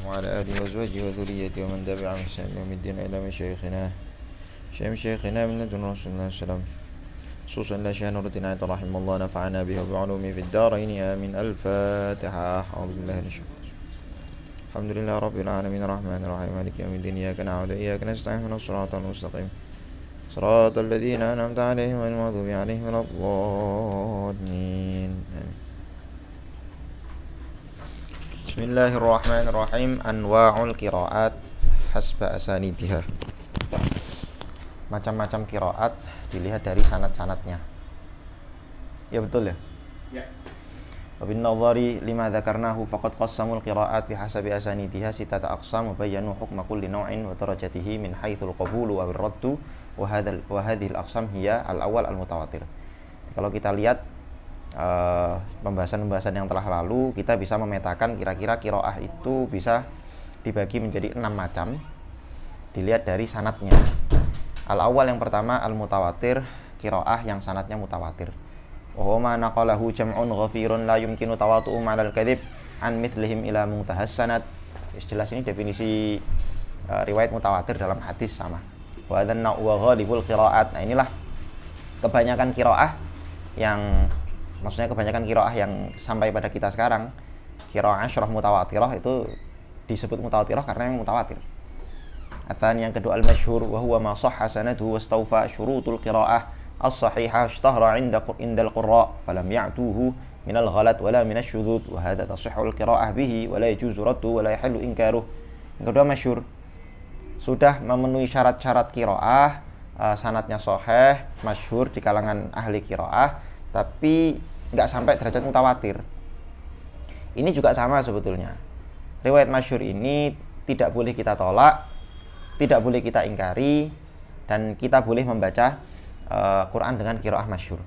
وعلى آله وأزواجه وذريته ومن تبعهم بإحسان إلى يوم الدين إلى مشايخنا من لدن رسول الله صلى الله عليه وسلم خصوصا لا شيخ نور الدين عيد رحمه الله نفعنا به وبعلومه في الدارين آمين. الفاتحة. أعوذ بالله من الشيطان. الحمد لله رب العالمين الرحمن الرحيم مالك يوم الدين إياك نعبد وإياك نستعين اهدنا الصراط المستقيم صراط الذين أنعمت عليهم غير المغضوب عليهم ولا الضالين. Bismillahirrahmanirrahim. Anwa'ul qiraat hasba asanidiha. Macam-macam qiraat dilihat dari sanad-sanadnya. Ya betul ya? Ya. Wa bin nadhari lima dzakarnahu faqad qassamul qiraat bihasabi asanidiha sitata aqsam wa bayyanu hukma kulli naw'in wa darajatihi min haitsul qabulu wa raddu wa hadhihi al-aqsam hiya al-awwal al-mutawatir. Kalau kita lihat pembahasan-pembahasan yang telah lalu, kita bisa memetakan kira-kira qiraah itu bisa dibagi menjadi 6 macam dilihat dari sanadnya. Al-awwal yang pertama al-mutawatir, qiraah yang sanadnya mutawatir. Wa huwa ma naqalahu jam'un ghafirun la yumkinu tawatu'u ma'al kadhib an mithlihim ila muntahas sanad. Jelas ini definisi riwayat mutawatir dalam hadis sama. Wa dhanna wa ghalibul qiraat. Nah, inilah kebanyakan qiraah yang kebanyakan qiraah yang sampai pada kita sekarang, qiraah asyrah mutawatirah itu disebut mutawatirah karena yang mutawatir. Ats-tsani yang kedua al-masyhur wa huwa ma shahha sanaduhu wastawfa syurutul qiraah as-sahihah ishtahara 'indal qurra falam ya'tuhu min al-ghalat wala min asy-syudzuz wa hadha tasihhu al-qiraah bihi wa la yajuzu raddu wa la yahillu inkaruh. Yang kedua masyhur, sudah memenuhi syarat-syarat qiraah, sanadnya sahih, masyhur di kalangan ahli qiraah, tapi nggak sampai derajat mutawatir. Ini juga sama sebetulnya. Riwayat masyhur ini tidak boleh kita tolak, tidak boleh kita ingkari, dan kita boleh membaca Quran dengan qiraah masyhur.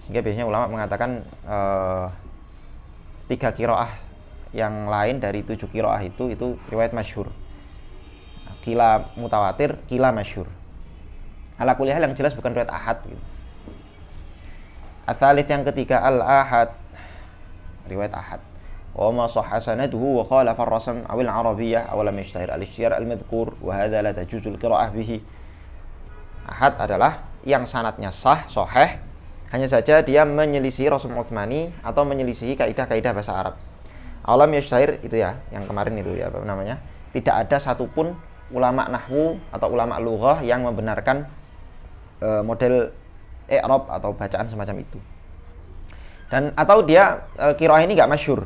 Sehingga biasanya ulama mengatakan 3 qiraah yang lain dari 7 qiraah itu riwayat masyhur. Qila mutawatir, qila masyhur. Ala kulli hal yang jelas bukan riwayat ahad gitu. Ats-tsalits yang ketiga al-ahad, riwayat ahad. Wa ma shahha sanaduhu wa khalafa ar-rasm aw al-arabiyyah aw lam yashtahir al-ishtihar al-madhkur wa hadha la tajuzu al-qira'ah bihi. Ahad adalah yang sanadnya sah, sahih, hanya saja dia menyelisihi rasm Utsmani atau menyelisihi kaidah-kaidah bahasa Arab. Aw lam yashtahir itu ya, yang kemarin itu ya apa namanya? Tidak ada satupun ulama nahwu atau ulama lughah yang membenarkan model i'rab atau bacaan semacam itu. Dan atau dia qiraah ini enggak masyhur.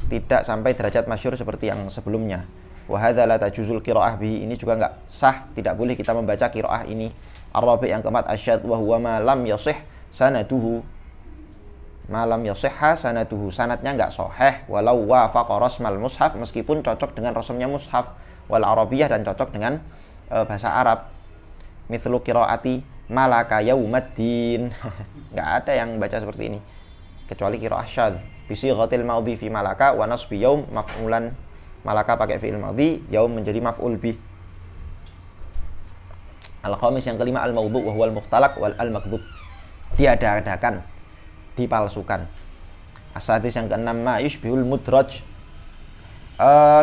Tidak sampai derajat masyhur seperti yang sebelumnya. Wa hadza la tajuzul qiraah bihi, ini juga enggak sah, tidak boleh kita membaca qiraah ini. Ar-rabi' yang keempat asyad wa huwa ma lam yasih sanaduhu. Ma lam yasihha sanaduhu, sanadnya enggak sahih walau wafaqa rasmal mushaf, meskipun cocok dengan rasmnya mushaf wal arabiyyah dan cocok dengan bahasa Arab. Mithlu qiraati malaka yaumaddin. Enggak ada yang baca seperti ini kecuali qiraah syadz. Bi sighatil madhi fi malaka wa nasbi yaum maf'ulan. Malaka pakai fi'il madhi, yaum menjadi maf'ul bih. Al-khamis yang kelima al-maudhu' wa huwa al-mukhtalaq wal al-makdzub. Diada-adakan, dipalsukan. As-sadis yang keenam ma yushbihul mudraj.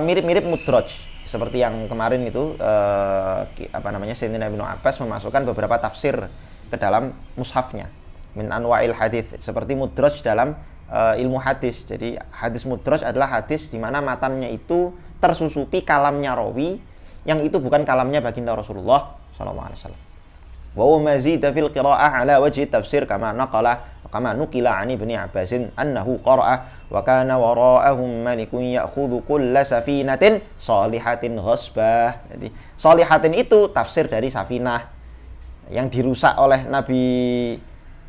Mirip-mirip mudraj. Seperti yang kemarin itu Sayyidina Ibnu Abbas memasukkan beberapa tafsir ke dalam mushafnya min anwa'il hadis, seperti mudraj dalam ilmu hadis. Jadi hadis mudraj adalah hadis di mana matannya itu tersusupi kalamnya rawi yang itu bukan kalamnya baginda Rasulullah sallallahu alaihi wasallam. Wa mazida fil qira'ah ala wajhi tafsir kama nukila an Ibnu Abbasin annahu qara'a wa kana wara'ahum malikun ya'khudhu kulla safinatin salihatin ghasbah. Jadi salihatin itu tafsir dari safinah. Yang dirusak oleh Nabi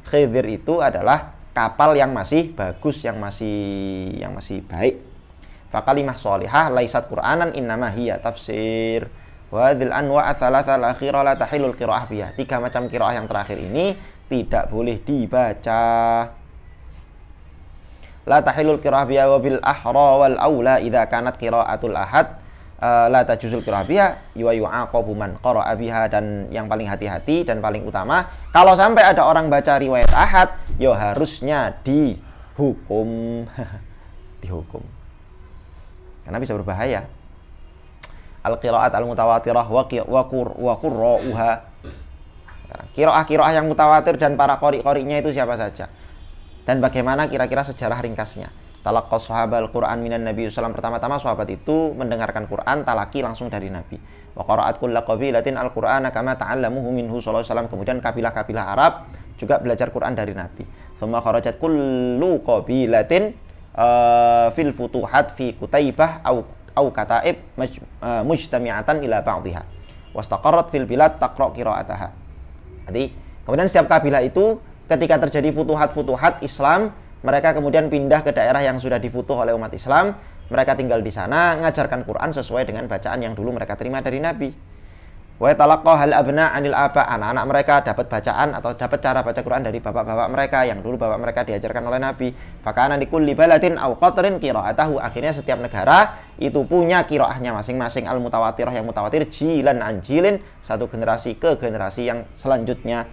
Khidir itu adalah kapal yang masih bagus, yang masih baik. Fa kalimah shalihah laisat Qur'anan innama hiya tafsir. Wa hadzal anwa' ats-tsalatsa al-akhirah la tahilul qira'ah biha. 3 macam qiraah yang terakhir ini tidak boleh dibaca. La tahilul qira'ah biha wa bil ahra wal aula idza kanat qira'atul ahad la tajuzul qira'ah biha wa yu'aqabu man qara'a biha. Dan yang paling hati-hati dan paling utama, kalau sampai ada orang baca riwayat ahad, ya harusnya dihukum. Dihukum. karena bisa berbahaya. Al-qiraat al-mutawatirah wa qurra'uha. Qiraah yang mutawatir dan para qori-qorinya itu siapa saja? Dan bagaimana kira-kira sejarah ringkasnya? Talaqqa sahabal Qur'an minan Nabi sallallahu. Pertama-tama sahabat itu mendengarkan Quran talaki langsung dari Nabi. Wa qara'at kullu qabilatin al-Qur'ana kama ta'allamuhu minhu sallallahu alaihi wasallam. Kemudian kabilah-kabilah Arab juga belajar Quran dari Nabi. Tsumma kharajat kullu qabilatin fil futuhat fi Kutaibah au kataib mujtami'atan ila ba'dihha. Wastaqarrat fil bilad taqra' qira'ataha. Jadi, kemudian setiap kabilah itu ketika terjadi futuhat Islam, mereka kemudian pindah ke daerah yang sudah difutuh oleh umat Islam. Mereka tinggal di sana, ngajarkan Quran sesuai dengan bacaan yang dulu mereka terima dari Nabi. Wa talaqqahal abna 'anil aba. Anak-anak mereka dapat bacaan atau dapat cara baca Quran dari bapak-bapak mereka yang dulu bapak mereka diajarkan oleh Nabi. Fakana likulli baladin aw qatrin qira'atahu. Akhirnya setiap negara itu punya qiraahnya masing-masing, al-mutawatirah yang mutawatir, jilan an jilin, satu generasi ke generasi yang selanjutnya.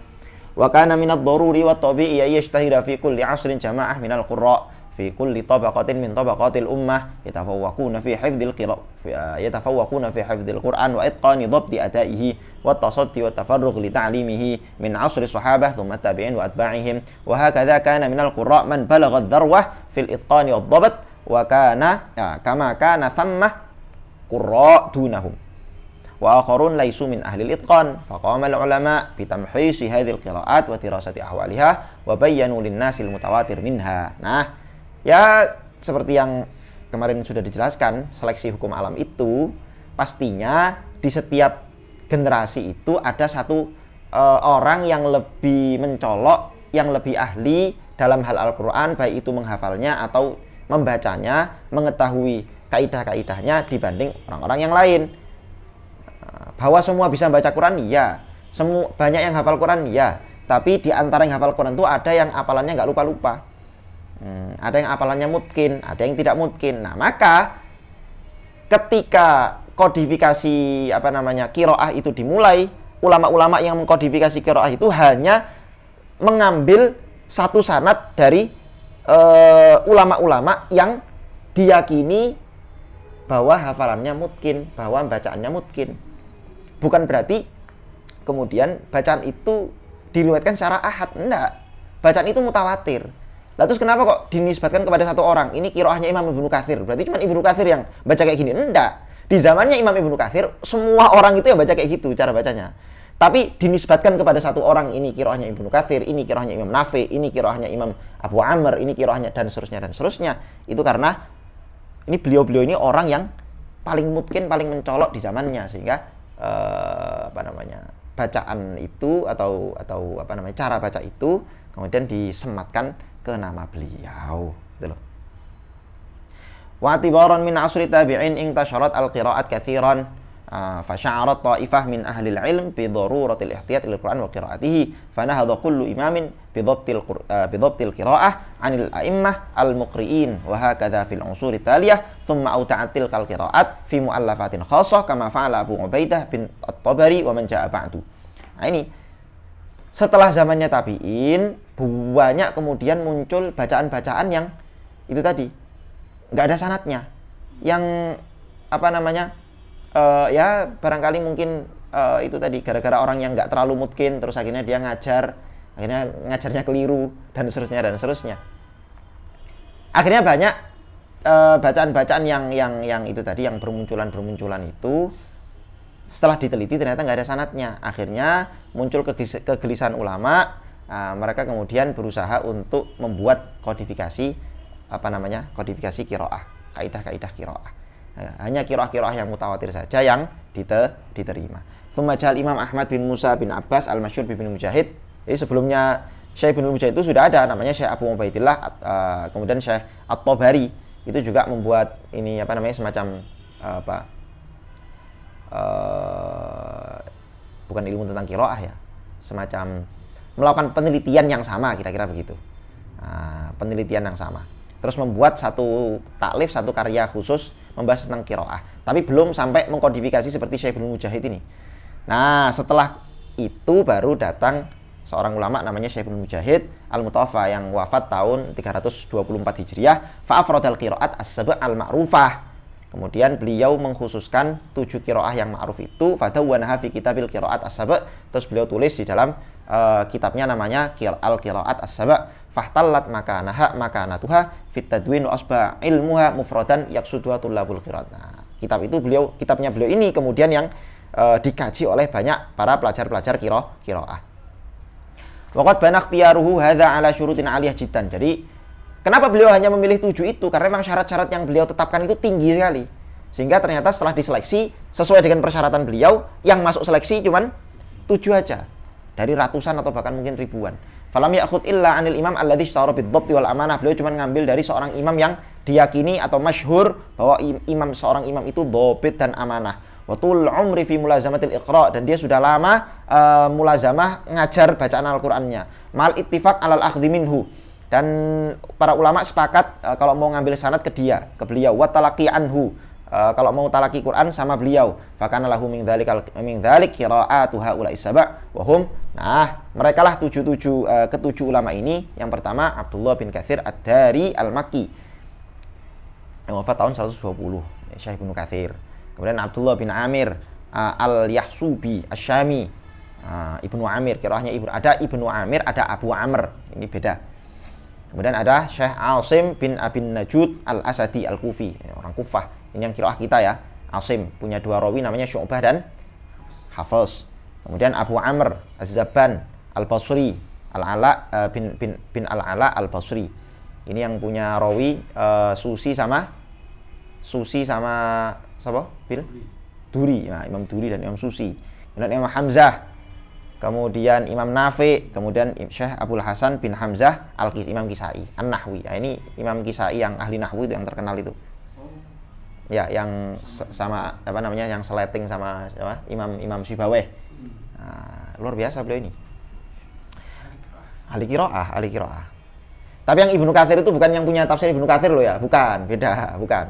Wa kana minadh dharuri wat tabi'i yashtahira fi kulli 'asrin jama'ah minal qurra' fi kulli tabaqatin min tabaqatil ummah yatafawwaquna fi hifdzil Qur'an wa itqani dhabti adaihi wa tasaddi wa tafarrugh li ta'limihi min 'asri sahabah thumma tabi'in wa atba'ihim wa hakadha kana minal qurra' man balagha ad-dharwah fil itqani wad dhabt wa kana kama kana thamma qurra' dunahum wa akharun laysu min ahli al-itqan faqama al-ulama bi tamhisi hadhihi al-qira'at wa dirasati ahwaliha wa bayyanu lin-nasi al-mutawatir minha. Nah, ya seperti yang kemarin sudah dijelaskan, seleksi hukum alam itu pastinya di setiap generasi itu ada satu orang yang lebih mencolok, yang lebih ahli dalam hal Al-Quran, baik itu menghafalnya atau membacanya, mengetahui kaidah-kaidahnya dibanding orang-orang yang lain. Bahwa semua bisa baca Quran, iya. Banyak yang hafal Quran, iya. Tapi di antara yang hafal Quran itu ada yang hafalannya nggak lupa-lupa. Ada yang hafalannya mungkin, ada yang tidak mungkin. Nah, maka ketika kodifikasi qiraah itu dimulai, ulama-ulama yang mengkodifikasi qiraah itu hanya mengambil satu sanad dari ulama-ulama yang diyakini bahwa hafalannya mungkin, bahwa bacaannya mungkin. Bukan berarti kemudian bacaan itu diriwayatkan secara ahad, enggak. Bacaan itu mutawatir. Lah terus kenapa kok dinisbatkan kepada satu orang? Ini qiraahnya Imam Ibnu Katsir. Berarti cuma Ibnu Katsir yang baca kayak gini? Enggak. Di zamannya Imam Ibnu Katsir, semua orang itu yang baca kayak gitu cara bacanya. Tapi dinisbatkan kepada satu orang, ini qiraahnya Ibnu Katsir, ini qiraahnya Imam Nafi, ini qiraahnya Imam Abu Amr, ini qiraahnya dan seterusnya. Itu karena ini beliau-beliau ini orang yang paling mungkin, paling mencolok di zamannya, sehingga bacaan itu atau cara baca itu kemudian disematkan ke nama beliau, gitu loh. Wa atibaran min asri tabi'in intasharat al-qira'at katsiran fa sya'arat ta'ifah min ahli al-'ilm bi daruratil ihtiyat lil Qur'an wa qira'atihi fa nahadha kullu imamin bi dhabtil qira'ah 'anil a'immah al-muqri'in wa hakadha fil 'usur taliyah thumma awta'at tilkal qira'at fi mu'allafatin khassah kama fa'ala Abu Ubaidah bin At-Tabari wa man ja'a ba'du. Nah, ini setelah zamannya tabi'in, banyak kemudian muncul bacaan-bacaan yang itu tadi nggak ada sanadnya, yang ya barangkali mungkin itu tadi gara-gara orang yang nggak terlalu mungkin, terus akhirnya dia akhirnya ngajarnya keliru dan seterusnya. Akhirnya banyak bacaan-bacaan yang itu tadi, yang bermunculan itu setelah diteliti ternyata nggak ada sanadnya. Akhirnya muncul kegelisahan ulama, mereka kemudian berusaha untuk membuat kodifikasi qiraah, kaidah-kaidah qiraah. Hanya qiraah yang mutawatir saja yang diterima. Tsumma ja'al Imam Ahmad bin Musa bin Abbas al-Masyhur bin Mujahid. Jadi sebelumnya Syekh bin Mujahid itu sudah ada, namanya Syekh Abu Ubaidillah, kemudian Syekh At-Tabari itu juga membuat ini semacam bukan ilmu tentang qiraah ya, semacam melakukan penelitian yang sama, kira-kira begitu. Penelitian yang sama. Terus membuat satu taklif, satu karya khusus membahas tentang qiraah. Tapi belum sampai mengkodifikasi seperti Syekh bin Mujahid ini. Nah, setelah itu baru datang seorang ulama namanya Syekh bin Mujahid al-Mutawaffa yang wafat tahun 324 Hijriah. Fa'afradal qiraat as-sab' al-ma'rufah Kemudian beliau mengkhususkan 7 qiraah yang ma'ruf itu, fadawwanaha fi kitabil qiraat as-sab', terus beliau tulis di dalam kitabnya namanya Al-Qiraat as-sab', fahtallat makanatuha fit tadwin asba ilmuha mufradan yaqsuduha tullabul qiraat. Nah, kitabnya beliau ini kemudian yang dikaji oleh banyak para pelajar-pelajar qiraah. Waqad bana ikhtiyaruhu hadza ala syurutin aliyah jiddan. Jadi kenapa beliau hanya memilih 7 itu? Karena memang syarat-syarat yang beliau tetapkan itu tinggi sekali. Sehingga ternyata setelah diseleksi, sesuai dengan persyaratan beliau, yang masuk seleksi cuman 7 aja. Dari ratusan atau bahkan mungkin ribuan. Falam ya'khud illa 'anil imam alladzi ishtahara bid-dhabti wal amanah. Beliau cuma ngambil dari seorang imam yang diyakini atau masyhur bahwa seorang imam itu dhabit dan amanah. Wa tul umri fi mulazamatil iqra, dan dia sudah lama mulazamah ngajar bacaan Al-Qur'annya. Mal ittifaq 'alal akhdhi minhu. Dan para ulama sepakat kalau mau ngambil sanad ke beliau, wa talaqi anhu, kalau mau talaqi Quran sama beliau. Fakana lahu min dzalik qiraatu haula is-sab' wa hum. Nah, mereka lah ketujuh ulama ini. Yang pertama Abdullah bin Katsir Ad-Dari Al-Makki, yang wafat tahun 120, Syekh Ibnu Katsir. Kemudian Abdullah bin Amir Al-Yahsubi Asy-Syami, Ibnu Amir, qiraahnya ada Ibnu Amir, ada Abu Amr, ini beda. Kemudian ada Syekh Asim bin Abin Najud Al-Asadi Al-Kufi, orang Kufah. Ini yang qiraah kita ya. Asim punya 2 rawi namanya Syu'bah dan Hafiz. Kemudian Abu Amr Az-Zabban Al-Basri, Al-Ala bin Al-Ala Al-Basri. Ini yang punya rawi Susi sama siapa? Duri. Nah, Imam Duri dan Imam Susi. Kemudian Imam Hamzah, kemudian Imam Nafi, kemudian Syekh Abdul Hasan bin Hamzah Imam Kisai An-Nahwi. Nah, ini Imam Kisai yang ahli nahwu itu yang terkenal itu. Ya, yang sama yang seleting sama Imam Sibaweh. Nah, luar biasa beliau ini. Ahli qiraah. Tapi yang Ibnu Katsir itu bukan yang punya tafsir Ibnu Katsir loh ya, bukan, beda, bukan.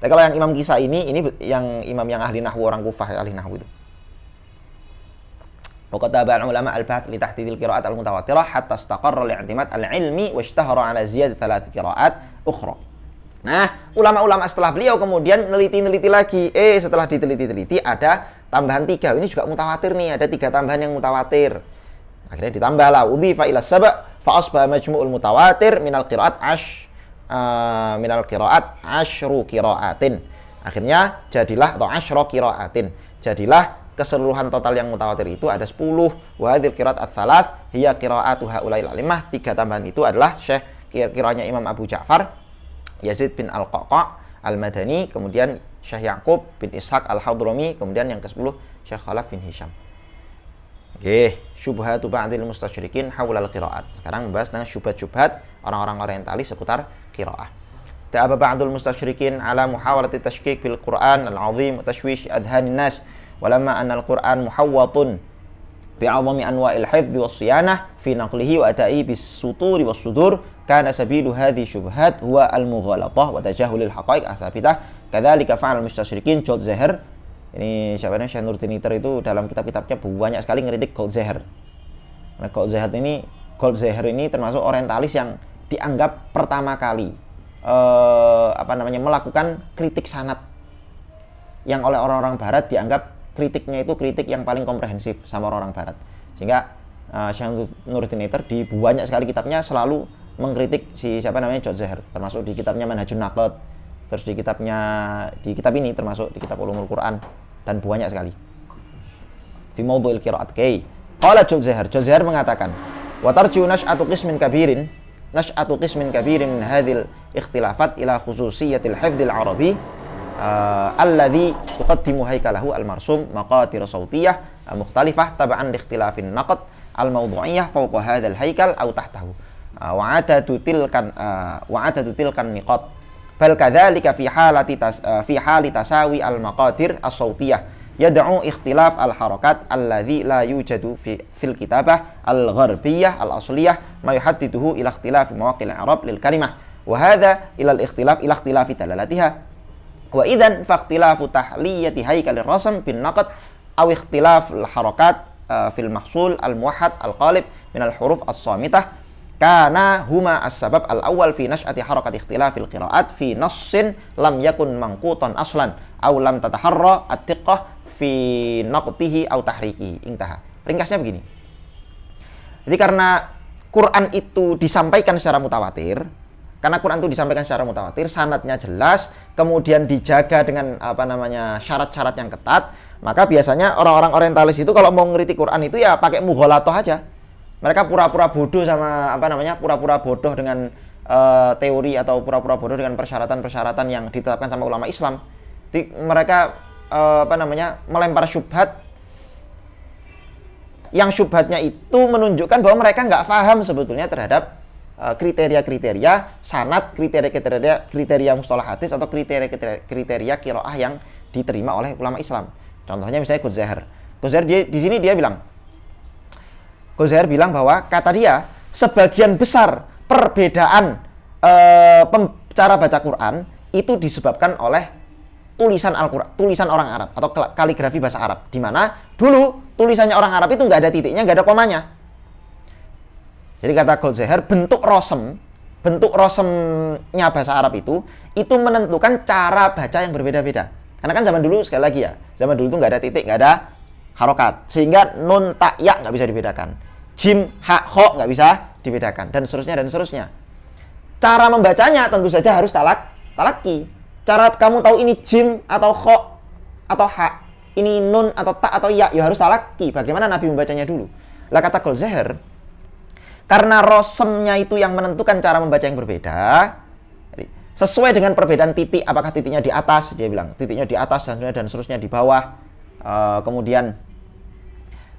Tapi kalau yang Imam Kisai ini yang imam yang ahli nahwu, orang Kufah, ahli nahwu itu. Waqad taba'a ulama al-bahth li tahdidil qira'at al-mutawatirah hatta istaqarra li'timad al-ilmi wa ishtahara 'ala ziyadat 3 qira'at ukhra. Nah, ulama-ulama setelah beliau kemudian neliti lagi. Setelah diteliti ada tambahan 3. Ini juga mutawatir nih, ada 3 tambahan yang mutawatir. Akhirnya ditambahlah udhifa ila sab' fa asbaha majmu'ul mutawatir minal qira'at asyru qira'atin. Akhirnya jadilah atau asyra qira'atin. Jadilah keseluruhan total yang mutawatir itu ada 10. Wa hadzal qiraat ats-tsalath hiya qiraatu haulail alimah. 3 tambahan itu adalah qiraahnya Imam Abu Ja'far Yazid bin Al-Qaqa' Al-Madani, kemudian Syekh Yaqub bin Ishaq Al-Hadrami, kemudian yang ke-10 Syekh Khalaf bin Hisham. Oke, syubhatu ba'dil mustasyrikin haulal qiraat. Sekarang membahas tentang syubhat-syubhat orang-orang orientalis seputar qiraah. Ta'aba ba'dul mustasyrikin ala muhawalati tashkik bil Qur'an al-'azim wa tashwish adhanin nas. Walamma anna al-Qur'an muhawwatun bi'azami anwa'il hifdhi was-siyanah fi naqlihi wa ata'i bis-suturi was-sudur, kana sabilu hadhihi syubhat huwa al-mughalatah wa tajahulil haqa'iq ats-tsabitah. Kadzalika fa'al mustasyrikin Goldzahir. Ini siapa namanya, Syekh Nuruddin Iter itu dalam kitab-kitabnya banyak sekali ngeritik Goldzahir. Nah, Goldzahir ini termasuk orientalis yang dianggap pertama kali melakukan kritik sanad, yang oleh orang-orang barat dianggap kritiknya itu kritik yang paling komprehensif sama orang-orang barat. Sehingga Syekh Nuruddin Iter di banyak sekali kitabnya selalu mengkritik Goldzahir, termasuk di kitabnya Manhajun Naqd, terus di kitab ini, termasuk di kitab Ulumul Quran, dan banyak sekali. Fi mawdu'il qiraat kay. Qala Goldzahir mengatakan, wa tarju nash'atu qismin kabirin min hadhil ikhtilafat ila khususiyatil hifdzil arabi alladhi tuqaddimu haikalahu al-marsum maqatir sawtiyah mukhtalifah tab'an li ikhtilafin naqd al-mawdu'iyyah fawqa hadzal haikal aw tahtahu wa adadu tilkan niqat bal kadzalika fi hali tasawi al-maqatir as-sawtiyah yad'u ikhtilaf al-harakat alladhi la yujadu fil kitabah al-gharbiyah al-asliyah ma yuhaddiduhu ila ikhtilaf mawaqil i'rab lil kalimah wa hadha ila al-ikhtilaf ila ikhtilafi dalalatiha. Wa idzan fa ikhtilafu tahliyati haikalir rasm bin naqd aw ikhtilaf al harakat fil mahsul al muwahhad al qalib min al huruf as samitah Kana huma as-sabab al-awwal fi nash'ati harakati ikhtilafil qira'at fi nassin lam yakun mangqutan aslan aw lam tataharra at-tiqqah fi naqtihi aw tahrikihi. Intaha. Ringkasnya begini. Jadi karena Quran itu disampaikan secara mutawatir, sanadnya jelas, kemudian dijaga dengan syarat-syarat yang ketat, maka biasanya orang-orang orientalis itu kalau mau ngerti Quran itu ya pakai mughalatoh aja. Mereka pura-pura bodoh pura-pura bodoh dengan teori atau pura-pura bodoh dengan persyaratan-persyaratan yang ditetapkan sama ulama Islam. Jadi mereka melempar syubhat yang syubhatnya itu menunjukkan bahwa mereka nggak paham sebetulnya terhadap kriteria-kriteria sanad, kriteria mustalah hadis atau kriteria qiraah yang diterima oleh ulama Islam. Contohnya misalnya Ghazali. Ghazali bilang bahwa kata dia sebagian besar perbedaan cara baca Quran itu disebabkan oleh tulisan Al-Quran, tulisan orang Arab atau kaligrafi bahasa Arab, di mana dulu tulisannya orang Arab itu nggak ada titiknya, nggak ada komanya. Jadi kata Ghazali, bentuk rosemnya bahasa Arab itu menentukan cara baca yang berbeda-beda. Karena kan zaman dulu, sekali lagi ya, zaman dulu itu nggak ada titik, nggak ada harokat, sehingga nun ta ya nggak bisa dibedakan, jim ha ho nggak bisa dibedakan, dan seterusnya. Cara membacanya tentu saja harus talaki. Cara kamu tahu ini jim atau ho atau ha, ini nun atau ta atau ya harus talaki. Bagaimana Nabi membacanya dulu? Lah kata Ghazali, karena rosemnya itu yang menentukan cara membaca yang berbeda, sesuai dengan perbedaan titik, apakah titiknya di atas, dia bilang titiknya di atas dan seterusnya di bawah. Kemudian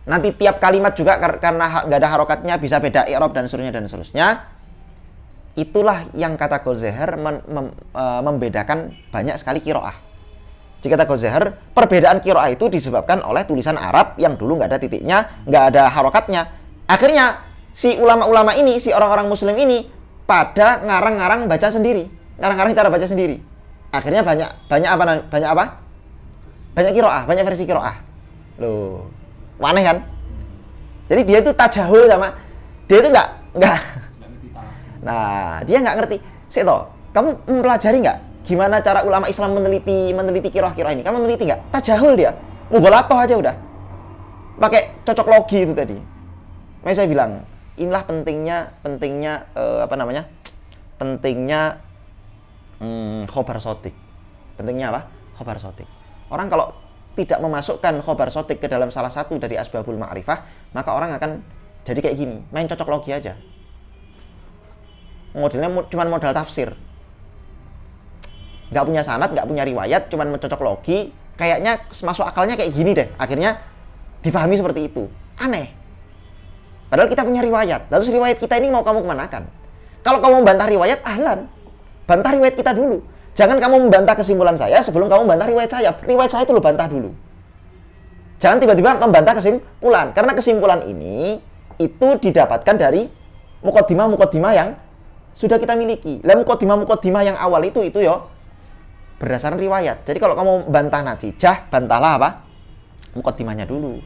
nanti tiap kalimat juga karena nggak ada harokatnya bisa beda i'rab dan seterusnya. Itulah yang kata Ghazali membedakan banyak sekali qiraah. Jika kata Ghazali, perbedaan qiraah itu disebabkan oleh tulisan Arab yang dulu nggak ada titiknya, nggak ada harokatnya. Akhirnya si ulama-ulama ini, si orang-orang Muslim ini pada ngarang-ngarang baca sendiri, ngarang-ngarang cara baca sendiri. Akhirnya banyak qiraah, banyak versi qiraah. Loh, aneh kan? Jadi dia itu tajahul sama, dia itu nggak. Nah, dia nggak ngerti. Kamu mempelajari nggak gimana cara ulama Islam meneliti qiraah-qiraah ini? Kamu meneliti nggak? Tajahul dia, mughalatoh aja udah. Pakai cocok logi itu tadi. Makanya saya bilang, inilah pentingnya khobar sotik. Pentingnya apa? Khobar sotik. Orang kalau tidak memasukkan khobar sotik ke dalam salah satu dari asbabul ma'rifah, maka orang akan jadi kayak gini, main cocok logi aja. Modelnya cuma modal tafsir, nggak punya sanad, nggak punya riwayat, cuma mencocok logi. Kayaknya masuk akalnya kayak gini deh. Akhirnya difahami seperti itu. Aneh. Padahal kita punya riwayat. Lalu riwayat kita ini mau kamu kemanakan? Kalau kamu membantah riwayat, ahlan. Bantah riwayat kita dulu. Jangan kamu membantah kesimpulan saya sebelum kamu membantah riwayat saya. Riwayat saya itu lo bantah dulu. Jangan tiba-tiba membantah kesimpulan. Karena kesimpulan ini itu didapatkan dari mukaddimah yang sudah kita miliki. Lah mukaddimah yang awal itu berdasarkan riwayat. Jadi kalau kamu bantah natijah, bantahlah apa? Mukaddimahnya dulu.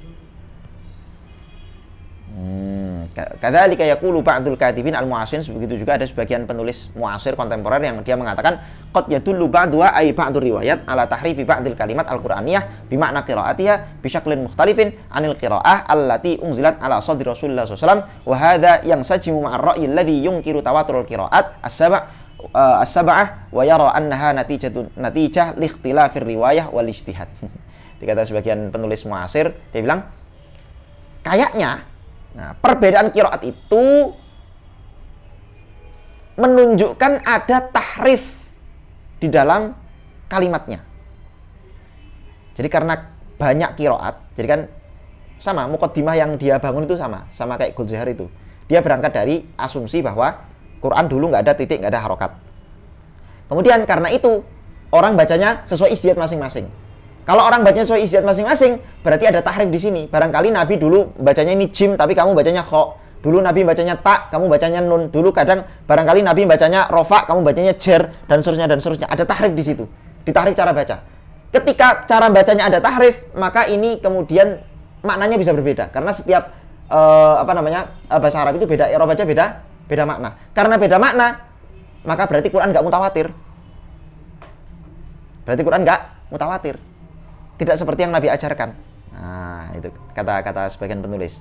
Kadzalika yaqulu ba'dul katibin al-mu'asirin, begitu juga ada sebagian penulis mu'asir kontemporer yang dia mengatakan qad yadullu ba'duha ay ba'dur riwayat ala tahrifi ba'dil kalimat al-Qur'aniyah bi ma'na qira'atiha bi syaklin mukhtalifin anil qira'ah allati unzilat ala sadri Rasulullah sallallahu alaihi wasallam wa hadza yansajimu ma'ar ra'yi alladhi yunkiru tawaturul qira'at as-sab'ah wa yara annaha natijah li ikhtilafir riwayah wal ijtihad. Dikata sebagian penulis mu'asir, dia bilang kayaknya perbedaan qiraat itu menunjukkan ada tahrif di dalam kalimatnya. Jadi karena banyak qiraat, jadi kan sama muqaddimah yang dia bangun itu sama kayak Ghazali itu. Dia berangkat dari asumsi bahwa Quran dulu nggak ada titik, nggak ada harokat. Kemudian karena itu orang bacanya sesuai ijtihad masing-masing. Kalau orang bacanya sesuai ijtihad masing-masing, berarti ada tahrif di sini. Barangkali Nabi dulu bacanya ini jim, tapi kamu bacanya kho. Dulu Nabi bacanya ta, kamu bacanya nun. Dulu kadang barangkali Nabi bacanya rofa, kamu bacanya jer, dan seterusnya. Ada tahrif di situ. Ditahrif cara baca. Ketika cara bacanya ada tahrif, maka ini kemudian maknanya bisa berbeda. Karena setiap bahasa Arab itu beda, i'rab baca Beda makna. Karena beda makna, maka berarti Quran nggak mutawatir. Berarti Quran nggak mutawatir. Tidak seperti yang Nabi ajarkan. Nah, itu kata-kata sebagian penulis.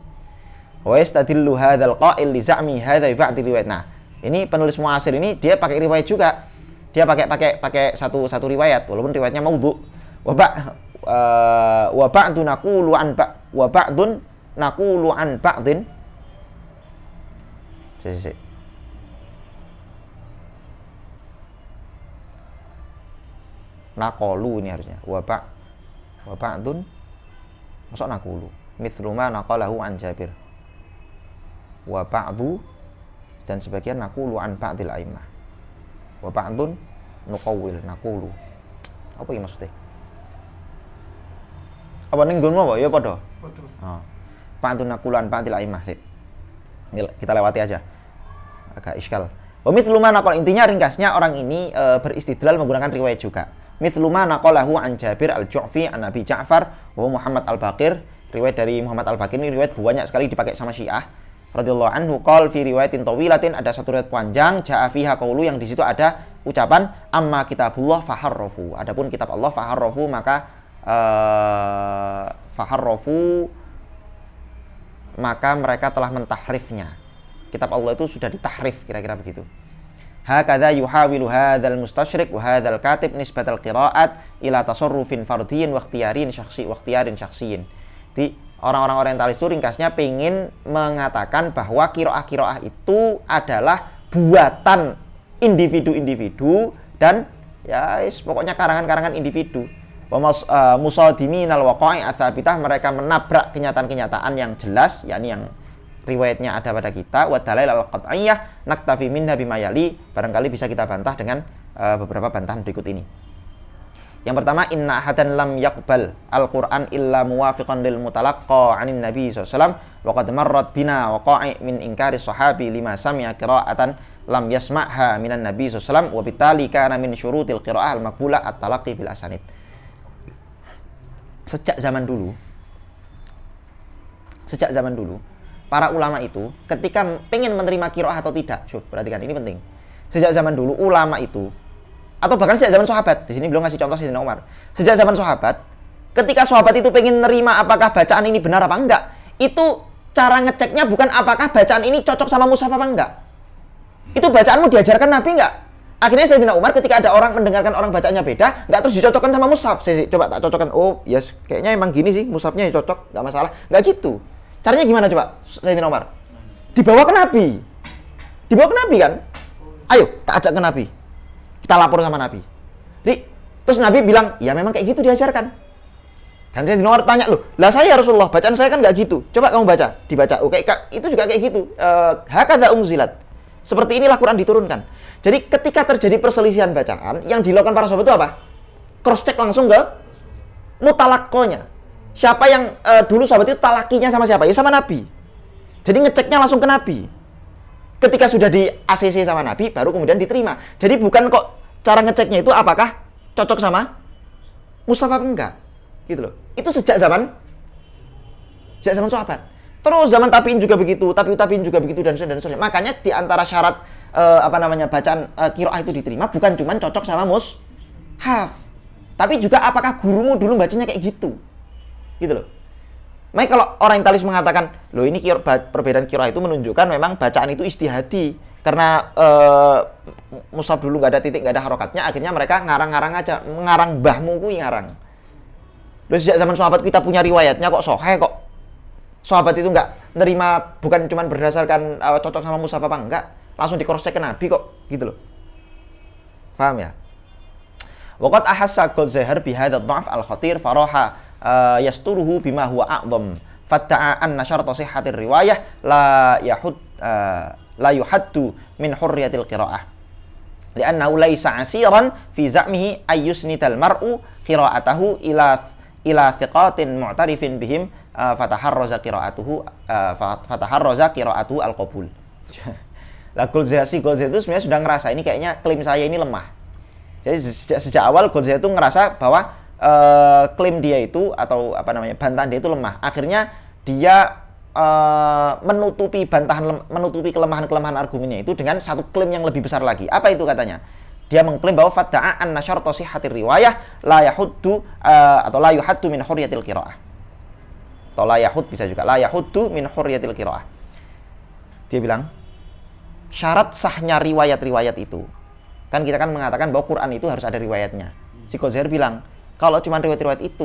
Wa yastadillu hadzal qa'il li za'mi hadza bi ba'd riwayat. Nah, ini penulis muasir ini dia pakai riwayat juga. Dia pakai satu riwayat walaupun riwayatnya maudhu. Wa ba'dun naqulu an wa ba'dun naqulu an ba'din. Naqulu ini harusnya. Wa ba'dun masuk naqulu. Mithlu ma naqalahu an Jabir. Wa ba'du dan sebagian naqulu an ba'dil a'immah. Wa ba'dun nuqawwil naqulu. Apa iki maksudnya? Apa ning nggonmu apa? Ya padha. Padha. Heeh. Ba'dun naqulu an ba'dil a'immah sih. Kita lewati aja. Agak iskal. Wa mithlu ma naqal, intinya ringkasnya orang ini beristidlal menggunakan riwayat juga. Mithlu ma naqalahu an Jabir al-Ju'fi an Abi Ja'far wa Muhammad al-Baqir. Riwayat dari Muhammad al-Baqir ini riwayat banyak sekali dipakai sama Syiah radhiyallahu anhu. Qol fi riwayatin tawilatin, ada satu riwayat panjang, ja'a fiha qaulu, yang di situ ada ucapan amma kitabullah faharrafu. Adapun kitab Allah faharrafu, maka maka mereka telah mentahrifnya. Kitab Allah itu sudah ditahrif, kira-kira begitu. Hakadha yuhawilu hadzal mustasyrik wa hadzal katib nisbatal qiraat ila tasarrufin fardiyyin wa ikhtiyarin syakhsiyyin. Jadi orang-orang orientalis itu ringkasnya pengen mengatakan bahwa qiraah itu adalah buatan individu-individu dan ya pokoknya karangan-karangan individu. Wa musadiminal waqa'i atsabitah, mereka menabrak kenyataan-kenyataan yang jelas, yakni yang riwayatnya ada pada kita. Wa dalail al-qat'iyyah naktafi minha bima yali, barangkali bisa kita bantah dengan beberapa bantahan berikut ini. Yang pertama, inna ahadan lam yaqbal al-Qur'an illa muwafiqan lil mutalaqqa 'anin nabi sallallahu alaihi wasallam wa qad marrat bina waqa'i min inkari sahabi lima sami'a qira'atan lam yasma'ha minan nabi sallallahu alaihi wasallam wa bittali kana min syurutil qira'ah al-maqbulah at-talaqqi bil asanid. Sejak zaman dulu para ulama itu ketika pengen menerima qiraah atau tidak, perhatikan ini penting. Sejak zaman dulu ulama itu, atau bahkan sejak zaman sahabat, di sini belum ngasih contoh Sayyidina Umar. Sejak zaman sahabat, ketika sahabat itu pengen nerima apakah bacaan ini benar apa enggak, itu cara ngeceknya bukan apakah bacaan ini cocok sama mushaf apa enggak. Itu bacaanmu diajarkan Nabi enggak? Akhirnya Sayyidina Umar ketika ada orang mendengarkan orang bacaannya beda, enggak terus dicocokkan sama mushaf. Saya coba tak cocokkan. Oh, yes, kayaknya emang gini sih, mushafnya cocok, enggak masalah. Enggak gitu. Caranya gimana coba Sayyidina Umar? Dibawa ke Nabi. Dibawa ke Nabi kan? Ayo, tak ajak ke Nabi. Kita lapor sama Nabi. Terus Nabi bilang, ya memang kayak gitu diajarkan. Dan Sayyidina Umar tanya, loh, lah saya Rasulullah, bacaan saya kan nggak gitu. Coba kamu baca, dibaca. Oke, itu juga kayak gitu. Hakadha unzilat. Seperti inilah Quran diturunkan. Jadi ketika terjadi perselisihan bacaan, yang dilakukan para sahabat itu apa? Cross check langsung ke mutalakkonya. Siapa yang dulu sahabat itu talakinya sama siapa? Ya sama Nabi. Jadi ngeceknya langsung ke Nabi. Ketika sudah di ACC sama Nabi, baru kemudian diterima. Jadi bukan kok cara ngeceknya itu apakah cocok sama mushaf apa enggak. Gitu loh. Itu sejak zaman sahabat. Terus zaman tabi'in juga begitu, tabi'in juga begitu, dan seterusnya. Makanya di antara syarat bacaan qiraah itu diterima bukan cuma cocok sama mushaf, tapi juga apakah gurumu dulu bacanya kayak gitu. Gitu loh. Makanya kalau orientalis mengatakan, loh ini perbedaan qiraah itu menunjukkan memang bacaan itu ijtihadi. Karena mushaf dulu nggak ada titik, nggak ada harokatnya, akhirnya mereka ngarang-ngarang aja, ngarang mbahmu kuwi ngarang. Loh sejak zaman sahabat kita punya riwayatnya kok sahih kok. Sahabat itu nggak nerima bukan cuma berdasarkan cocok sama mushaf apa enggak, langsung di cross check ke Nabi kok, gitu loh. Paham ya? Waqad ahassa Ghazahir bi hadzal dha'f al-khatir faraha yasturuhu bima huwa a'dham fatta'a anna syarta sihhatir riwayah la yuhaddu min hurriyatil qira'ah li'annahu laysa 'asiran fi za'mihi ayyusnidal mar'u qira'atahu ila thiqatin mu'tarifin bihim fataharraza qira'atuhu al-qabul. Lah Ghazali itu sebenarnya sudah ngerasa ini kayaknya klaim saya ini lemah. Jadi sejak awal Ghazali itu ngerasa bahwa klaim dia itu atau bantahan dia itu lemah. Akhirnya dia menutupi menutupi kelemahan-kelemahan argumennya itu dengan satu klaim yang lebih besar lagi. Apa itu katanya? Dia mengklaim bahwa fadda'a anna syarta sihhatir riwayah la yahuddu atau la yuhaddu min hurriyatil qiraah. Atau la yahud bisa juga la yahuddu min hurriyatil qiraah. Dia bilang syarat sahnya riwayat-riwayat itu. Kan kita kan mengatakan bahwa Quran itu harus ada riwayatnya. Si Ghazali bilang kalau cuma riwayat-riwayat itu,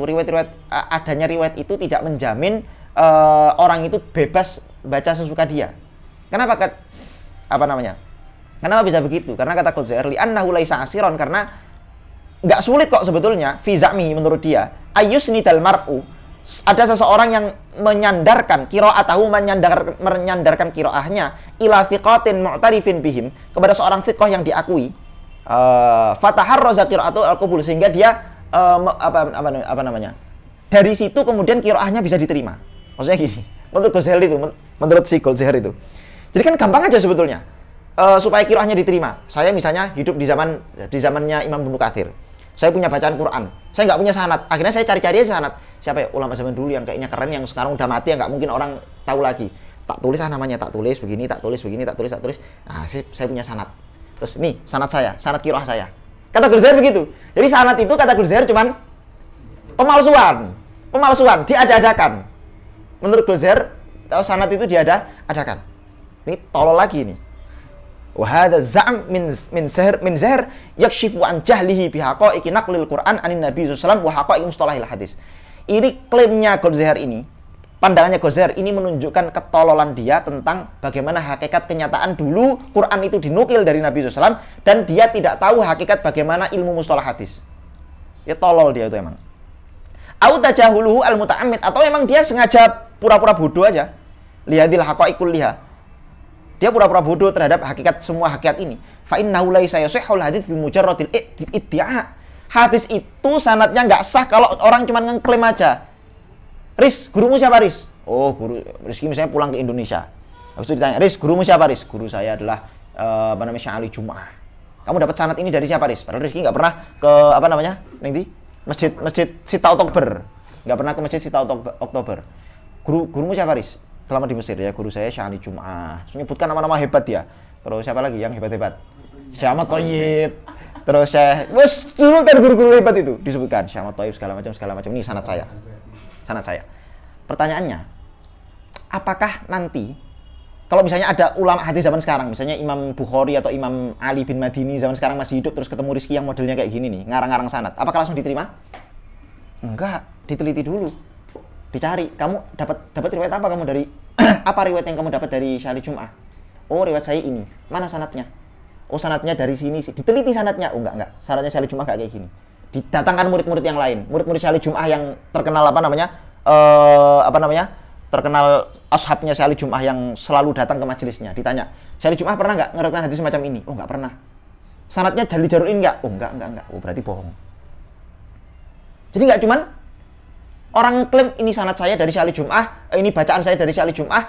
adanya riwayat itu tidak menjamin orang itu bebas baca sesuka dia. Kenapa Kenapa bisa begitu? Karena kata Ghazali, annahu laisa asiron, karena nggak sulit kok sebetulnya fi za'mihi menurut dia. Ayyusnidal mar'u, ada seseorang yang menyandarkan qira'atahu, menyandarkan qira'ahnya ila thiqatin mu'tarifin bihim, kepada seorang thiqah yang diakui. Fataharraza qira'atu al-qabul, sehingga dia dari situ kemudian qira'ahnya bisa diterima. Maksudnya gini, menurut Ghazali itu, menurut si Ghazali itu. Jadi kan gampang aja sebetulnya. Supaya qira'ahnya diterima. Saya misalnya hidup di zamannya Imam Ibnu Katsir. Saya punya bacaan Quran. Saya nggak punya sanad. Akhirnya saya cari-cari aja sanad. Siapa ya ulama zaman dulu yang kayaknya keren, yang sekarang udah mati, yang nggak mungkin orang tahu lagi. Tak tulis namanya, tak tulis begini, tak tulis begini, tak tulis. Nah, saya punya sanad. Terus nih sanad saya, sanad qiraah saya. Kata Ghazali begitu. Jadi sanad itu kata Ghazali cuman pemalsuan, diada-adakan. Menurut Ghazali, sanad itu diada-adakan. Ini tolol lagi nih. Wa hadza zam min zahr yakshifu an jahlihi bi haqa'iqi naqlil Qur'an anin Nabi sallallahu alaihi wasallam wa haqa'iq mustalahil hadis. Ini klaimnya Ghazali ini, pandangannya Ghazali ini menunjukkan ketololan dia tentang bagaimana hakikat kenyataan dulu Quran itu dinukil dari Nabi SAW, dan dia tidak tahu hakikat bagaimana ilmu mustalah hadis. Ya tolol dia itu emang. Au tajahuluhu al-muta'ammid, atau emang dia sengaja pura-pura bodoh aja. Lihadil haqa'iqul liha. Dia pura-pura bodoh terhadap semua hakikat ini. Fa innahu laisa yasihhul hadits bi mujarradil iddia'. Hadis itu sanadnya nggak sah kalau orang cuma ngeklaim aja. Riz, gurumu siapa Riz? Oh, guru Rizky misalnya pulang ke Indonesia. Habis itu ditanya, Riz, gurumu siapa Riz? Guru saya adalah Syekh Ali Jum'ah. Kamu dapat sanad ini dari siapa Riz? Padahal Rizky nggak pernah ke Nanti masjid Sita Oktober. Nggak pernah ke masjid Sita Oktober. Gurumu siapa Riz? Selama di Mesir ya, guru saya Syekh Ali Jum'ah. Terus menyebutkan nama-nama hebat dia. Terus siapa lagi yang hebat-hebat? Syekh Ahmad Thayyib. Terus sebutkan guru-guru hebat itu disebutkan. Syekh Ahmad Thayyib segala macam. Ini sanad saya. Pertanyaannya, apakah nanti kalau misalnya ada ulama hadis zaman sekarang, misalnya Imam Bukhari atau Imam Ali bin Madini zaman sekarang masih hidup, terus ketemu Rizky yang modelnya kayak gini nih, ngarang-ngarang sanad, apakah langsung diterima? Enggak, diteliti dulu. Dicari, kamu dapat riwayat apa kamu dari apa riwayat yang kamu dapat dari Syekh Ali Jum'ah? Oh, riwayat saya ini. Mana sanadnya? Oh, sanadnya dari sini sih. Diteliti sanadnya. Oh, enggak. Sanadnya Syekh Ali Jum'ah enggak kayak gini. Didatangkan murid-murid yang lain. Murid-murid Syekh Ali Jum'ah yang terkenal terkenal ashabnya Syekh Ali Jum'ah yang selalu datang ke majelisnya. Ditanya, Syekh Ali Jum'ah pernah enggak ngeriwayatkan hadis semacam ini? Oh, enggak pernah. Sanadnya Jali Jarurin enggak? Oh, enggak. Oh, berarti bohong. Jadi enggak cuman orang klaim ini sanad saya dari Syekh Ali Jum'ah, ini bacaan saya dari Syekh Ali Jum'ah,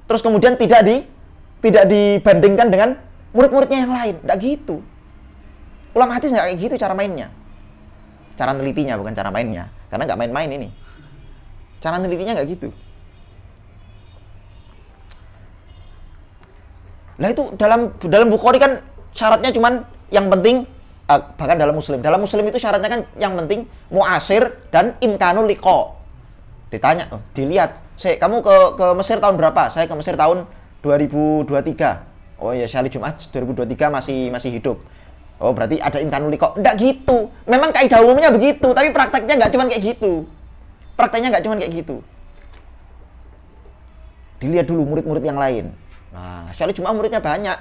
terus kemudian tidak dibandingkan dengan murid-muridnya yang lain. Nggak gitu. Ulama hadis nggak kayak gitu cara mainnya. Cara nelitinya, bukan cara mainnya. Karena nggak main-main ini. Cara nelitinya nggak gitu. Lah itu dalam Bukhari kan syaratnya cuman yang penting, bahkan dalam Muslim itu syaratnya kan yang penting muasir dan imkanul liqa. Ditanya, dilihat, kamu ke Mesir tahun berapa? Saya ke Mesir tahun 2023. Oh ya, Syekh Ali Jum'ah 2023 masih hidup. Oh, berarti ada imkanul liqa. Enggak gitu. Memang kaidah umumnya begitu, tapi prakteknya enggak cuman kayak gitu. Dilihat dulu murid-murid yang lain. Nah, Syekh Ali Jum'ah muridnya banyak.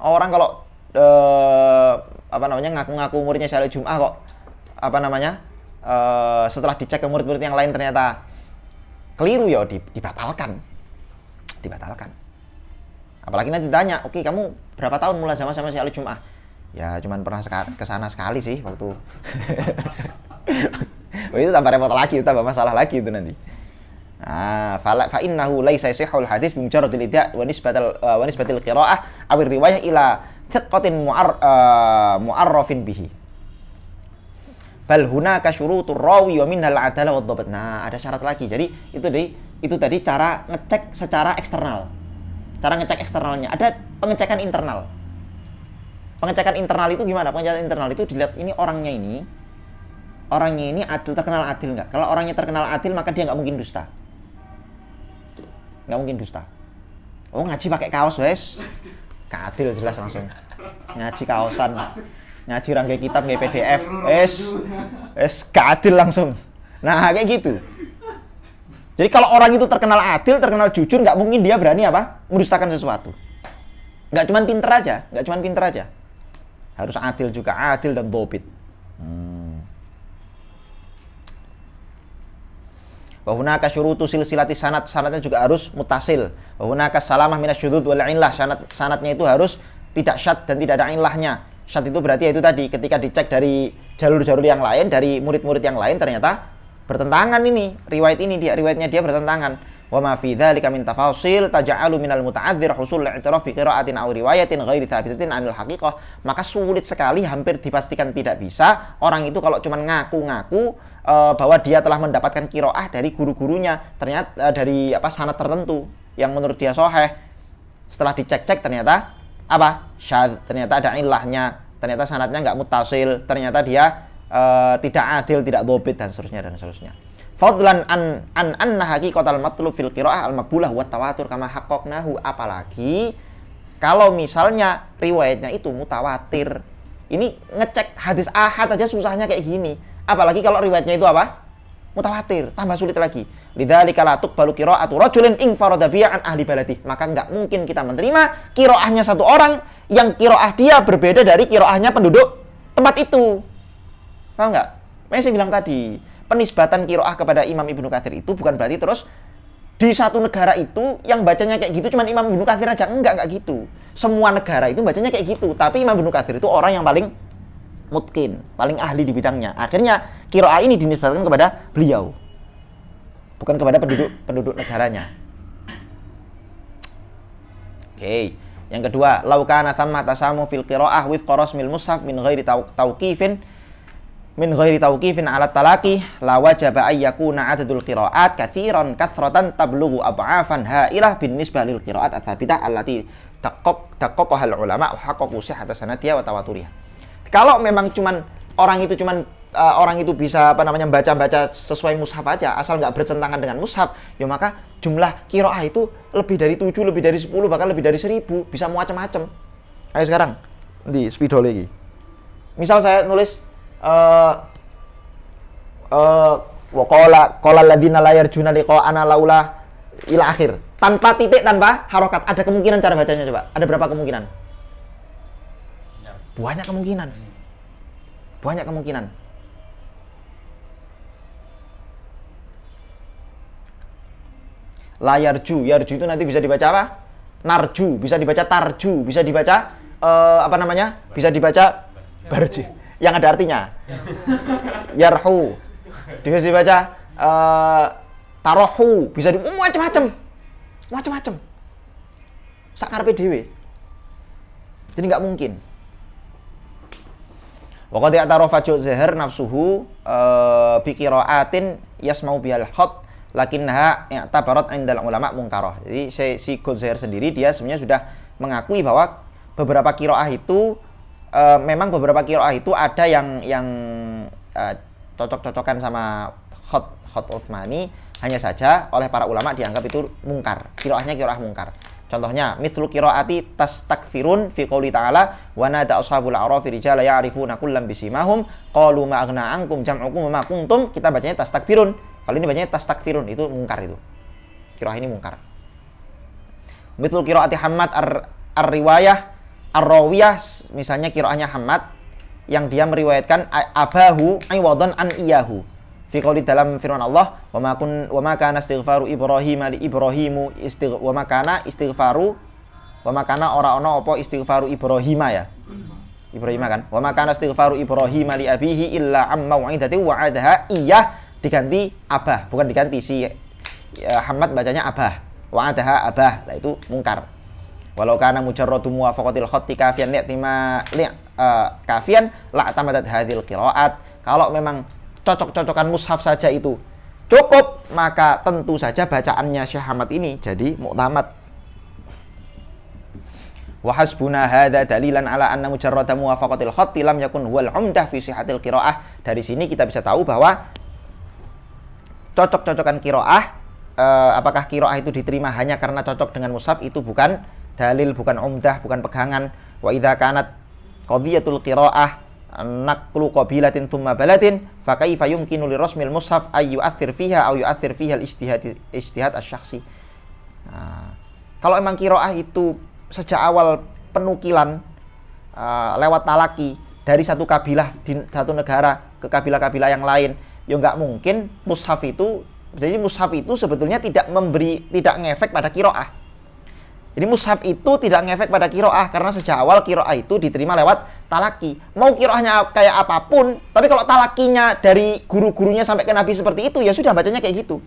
Orang kalau ngaku-ngaku muridnya Syekh Ali Jum'ah kok setelah dicek ke murid-murid yang lain ternyata keliru, ya dibatalkan. Apalagi nanti ditanya, oke, kamu berapa tahun mulai sama Syekh Ali Jum'ah? Ya cuman pernah ke sana sekali sih waktu. Oh, itu tambah repot lagi, tambah masalah lagi itu nanti. Nah, fa innahu laisa yasihhul hadis bi mujarradil idda' wa nisbatil qira'ah aw riwayah ila thiqatin mu'arrafin bihi. Bal hunaka syurutur rawi wa minhal adalah wad dhabt. Nah, ada syarat lagi. Jadi itu Itu tadi cara ngecek secara eksternal. Cara ngecek eksternalnya. Ada pengecekan internal. Pengecekan internal itu gimana? Pengecekan internal itu dilihat ini orangnya ini adil, terkenal adil nggak? Kalau orangnya terkenal adil, maka dia nggak mungkin dusta. Nggak mungkin dusta. Oh, ngaji pakai kaos, wes. Adil jelas langsung. Ngaji kaosan. Ngaji rangkai kitab, nggak PDF. Es adil langsung. Nah, kayak gitu. Jadi kalau orang itu terkenal adil, terkenal jujur, nggak mungkin dia berani apa? Mendustakan sesuatu. Nggak cuman pinter aja. Harus adil juga, adil dan dhobit. Wa hunaka syurutu silsilati sanad, sanadnya juga harus muttasil. Wa hunaka salamah minasyudud wal illah, sanadnya itu harus tidak syad dan tidak ada ilahnya. Syad itu berarti itu tadi ketika dicek dari jalur-jalur yang lain, dari murid-murid yang lain ternyata bertentangan ini, riwayatnya dia bertentangan. Wa ma fi dzalika min tafasil taj'alu minal muta'adzir husul i'tiraf bi qira'atin aw riwayatin ghairi thabitatin 'anil haqiqah. Maka sulit sekali, hampir dipastikan tidak bisa orang itu kalau cuma ngaku-ngaku bahwa dia telah mendapatkan qiraah dari guru-gurunya, ternyata dari sanad tertentu yang menurut dia sahih. Setelah dicek-cek ternyata syadz, ternyata ada ilahnya, ternyata sanadnya enggak muttasil, ternyata dia tidak adil, tidak dhobit dan seterusnya. Fadlan an anna haqiqatal matlub fil qiraah al maqbulah wa tawatur kama haqqaqnahu, apalagi kalau misalnya riwayatnya itu mutawatir. Ini ngecek hadis ahad aja susahnya kayak gini, apalagi kalau riwayatnya itu mutawatir, tambah sulit lagi. Lidzalika la tuqbalu qiraa'atu rajulin in farada bi'a an ahli baladi, maka enggak mungkin kita menerima qiraahnya satu orang yang qiraah dia berbeda dari qiraahnya penduduk tempat itu. Paham enggak? Saya bilang tadi, penisbatan qiraah kepada Imam Ibnu Katsir itu bukan berarti terus di satu negara itu yang bacanya kayak gitu cuman Imam Ibnu Katsir aja. Enggak gitu. Semua negara itu bacanya kayak gitu, tapi Imam Ibnu Katsir itu orang yang paling mutqin, paling ahli di bidangnya. Akhirnya qiraah ini dinisbatkan kepada beliau, bukan kepada penduduk negaranya. Oke. Yang kedua, lau kana thamma tasamu fil qiraah wifqa rasmil mushaf min ghairi tauqifin ala talaqi la wajaba ay yakuna adadul qiraat katsiran kathratan tablughu adhafan hailah bin nisbah lil qiraat ats-tsabitah allati taqqaqaha al ulama wa haqqaqu sihhata sanadiyya wa tawaturiha. Kalau memang orang itu bisa baca sesuai mushaf aja, asal nggak bertentangan dengan mushaf, ya maka jumlah qiraah itu lebih dari 7, lebih dari 10, bahkan lebih dari 1000, bisa macam-macam. Ayo sekarang di spidol lagi. Misal saya nulis wa qala alladziina laa yarjuna liqa'ana laula ila akhir, tanpa titik, tanpa harokat. Ada kemungkinan cara bacanya, coba. Ada berapa kemungkinan? Banyak kemungkinan. La yarju itu nanti bisa dibaca apa? Narju, bisa dibaca tarju, bisa dibaca bisa dibaca barji yang ada artinya. Yarhu bisa dibaca tarohu, bisa macam-macam. Sakarepe dhewe. Jadi nggak mungkin. Wa qad i'tarafa Zuhair nafsuhu bi qira'atin yasma'u bihal khat lakinnaha i'tabarat 'indal ulama munkarah. Jadi si Zuhair sendiri dia sebenarnya sudah mengakui bahwa beberapa qiraah itu memang beberapa qiraah itu ada yang cocok-cocokan sama khat Utsmani, hanya saja oleh para ulama dianggap itu mungkar. Qiraahnya qiraah mungkar. Contohnya, mithlu qiraati tastakthirun fi qouli ta'ala wa nada ashabul a'rafi rijala ya'rifuna kullam bisimahum qalu ma aghna 'ankum jam'ukum wa ma kuntum. Kita bacanya tastakbirun. Kalau ini bacanya tastakthirun, itu mungkar itu. Qiraah ini mungkar. Mithlu qiraati Hammad ar-riwayah ar-rawiyah, misalnya qiraahnya Hammad yang dia meriwayatkan abahu aywadan an iyahu. Fi qouli dalam firman Allah, wa ma kana istighfaru Ibrahim li Ibrahimu wa ma kana ora ono apa istighfaru Ibrahim ya. Ibrahim kan. Wa ma kana istighfaru Ibrahim li abihi illa amma wa'idati wa'adaha iyah, diganti abah, bukan diganti si Hamad bacanya abah. Wa'adaha abah. Lah itu mungkar. Walau kana mujarradu muwafaqatil khatti kafiyan kafiyan la tamadat hadhil qiraat. Kalau memang cocok-cocokan mushaf saja itu cukup, maka tentu saja bacaannya Syekh Ahmad ini jadi mu'tamad. Wa hasbuna hadza dalilan ala anna mujarrada muwafaqatil khatti lam yakun huwal umdah fi sihhatil qiraah. Dari sini kita bisa tahu bahwa cocok-cocokan qiraah, apakah qiraah itu diterima hanya karena cocok dengan mushaf, itu bukan dalil, bukan umdah, bukan pegangan. Wa idza kanat qadhiyatul qiraah naqlu qabilatin thumma baladin fa kaifa yumkinu lirasmil mushaf ay yu'athir fiha aw yu'athir fiha al-ijtihad asy-syakhsi. Nah, kalau emang qiraah itu sejak awal penukilan lewat talaki dari satu kabilah di satu negara ke kabilah-kabilah yang lain, ya nggak mungkin mushaf itu. Jadi mushaf itu sebetulnya tidak ngefek pada qiraah. Jadi mushaf itu tidak ngefek pada qiraah karena sejak awal qiraah itu diterima lewat talaki. Mau qiraahnya kayak apapun, tapi kalau talakinya dari guru-gurunya sampai ke Nabi seperti itu, ya sudah bacanya kayak gitu.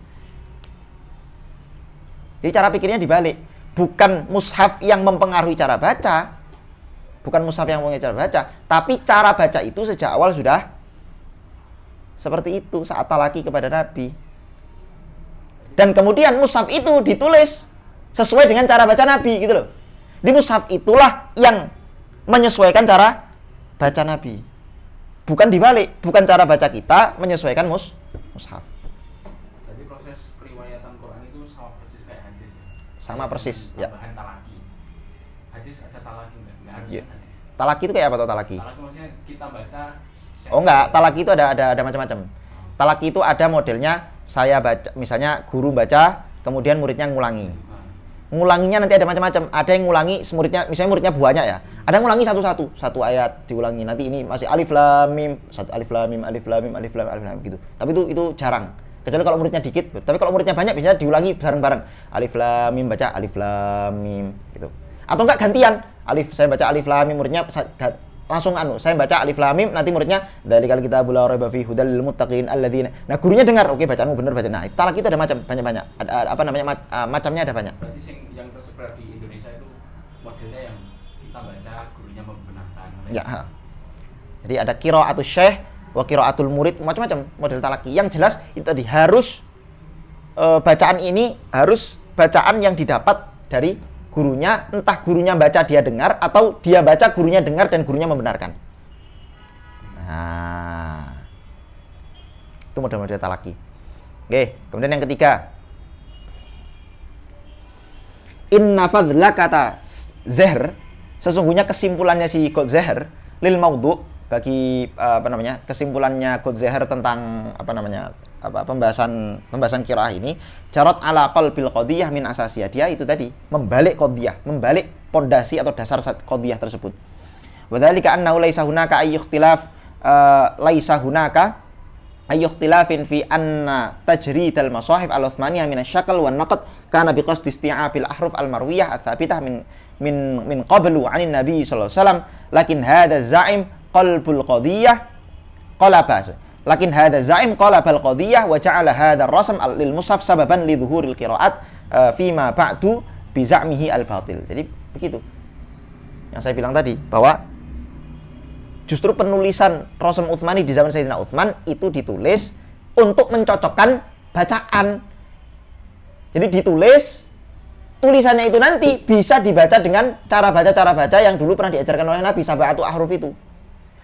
Jadi cara pikirnya dibalik. Bukan mushaf yang mempengaruhi cara baca, tapi cara baca itu sejak awal sudah seperti itu saat talaki kepada Nabi. Dan kemudian mushaf itu ditulis sesuai dengan cara baca Nabi gitu loh. Di mushaf itulah yang menyesuaikan cara baca Nabi. Bukan dibalik, bukan cara baca kita menyesuaikan mushaf. Jadi proses periwayatan Quran itu sama persis kayak hadis ya? Sama persis, ya. Tambahan talaki. Hadis ada talaki enggak? Enggak harus Ya. hadis. Talaki itu kayak apa tuh talaki? Talaki maksudnya kita baca. Oh enggak, talaki itu ada macam-macam. Talaki itu ada modelnya, saya baca, misalnya guru baca, kemudian muridnya ngulangi. Ngulanginya nanti ada macam-macam. Ada yang ngulangi muridnya, misalnya muridnya banyak ya. Ada yang ngulangi satu ayat diulangi. Nanti ini masih alif lam mim, alif lam mim, alif lam mim, alif lam gitu. Tapi itu jarang. Kecuali kalau muridnya dikit. Tapi kalau muridnya banyak biasanya diulangi bareng-bareng. Alif lam mim baca alif lam mim gitu. Atau enggak gantian. Saya baca alif lam mim, muridnya langsung saya baca alif lam mim, nanti muridnya dzalikal kitabul la raiba fihi hudal lil muttaqin alladzina. Nah, gurunya dengar, oke bacaanmu benar baca. Nah, talak itu ada banyak-banyak. Ada macamnya ada banyak. Berarti yang tersebar di Indonesia itu modelnya yang kita baca gurunya membenarkan. Ya. Jadi ada qiraatul syekh wa qiraatul murid, macam-macam model talaki. Yang jelas itu tadi harus bacaan ini harus bacaan yang didapat dari gurunya, entah gurunya baca dia dengar atau dia baca gurunya dengar dan gurunya membenarkan. Nah, itu model-model talaki. Oke, kemudian yang ketiga, inna fadla kata zahr, sesungguhnya kesimpulannya si Qod Zahr lil maudhu, bagi kesimpulannya Qod Zahr tentang pembahasan qiraah ini, jarot ala qalbil qadiyah min asasiyah, dia itu tadi membalik qadiyah, membalik pondasi atau dasar qadiyah tersebut. Wa dzalika annahu laisa hunaka ayyukhtilafin fi anna tajridal masahif al-uthmaniyah min asy-syakl wan naqd kana biqasdi isti'abil ahruf al-marwiyah ats-tsabitah min qablu 'anin nabi sallallahu alaihi wasallam, lakin hadza za'im qalbul qadiyah qalaba. Lakin hadza za'im qalabal qadiyah wa ja'ala hadzal rasm lil mushaf sababan li dhuhuril qiraat fima ba'du bi za'mihi al batil. Jadi begitu. Yang saya bilang tadi bahwa justru penulisan Rasm Utsmani di zaman Sayyidina Utsman itu ditulis untuk mencocokkan bacaan. Jadi ditulis, tulisannya itu nanti bisa dibaca dengan cara baca yang dulu pernah diajarkan oleh Nabi, sab'atu ahruf itu.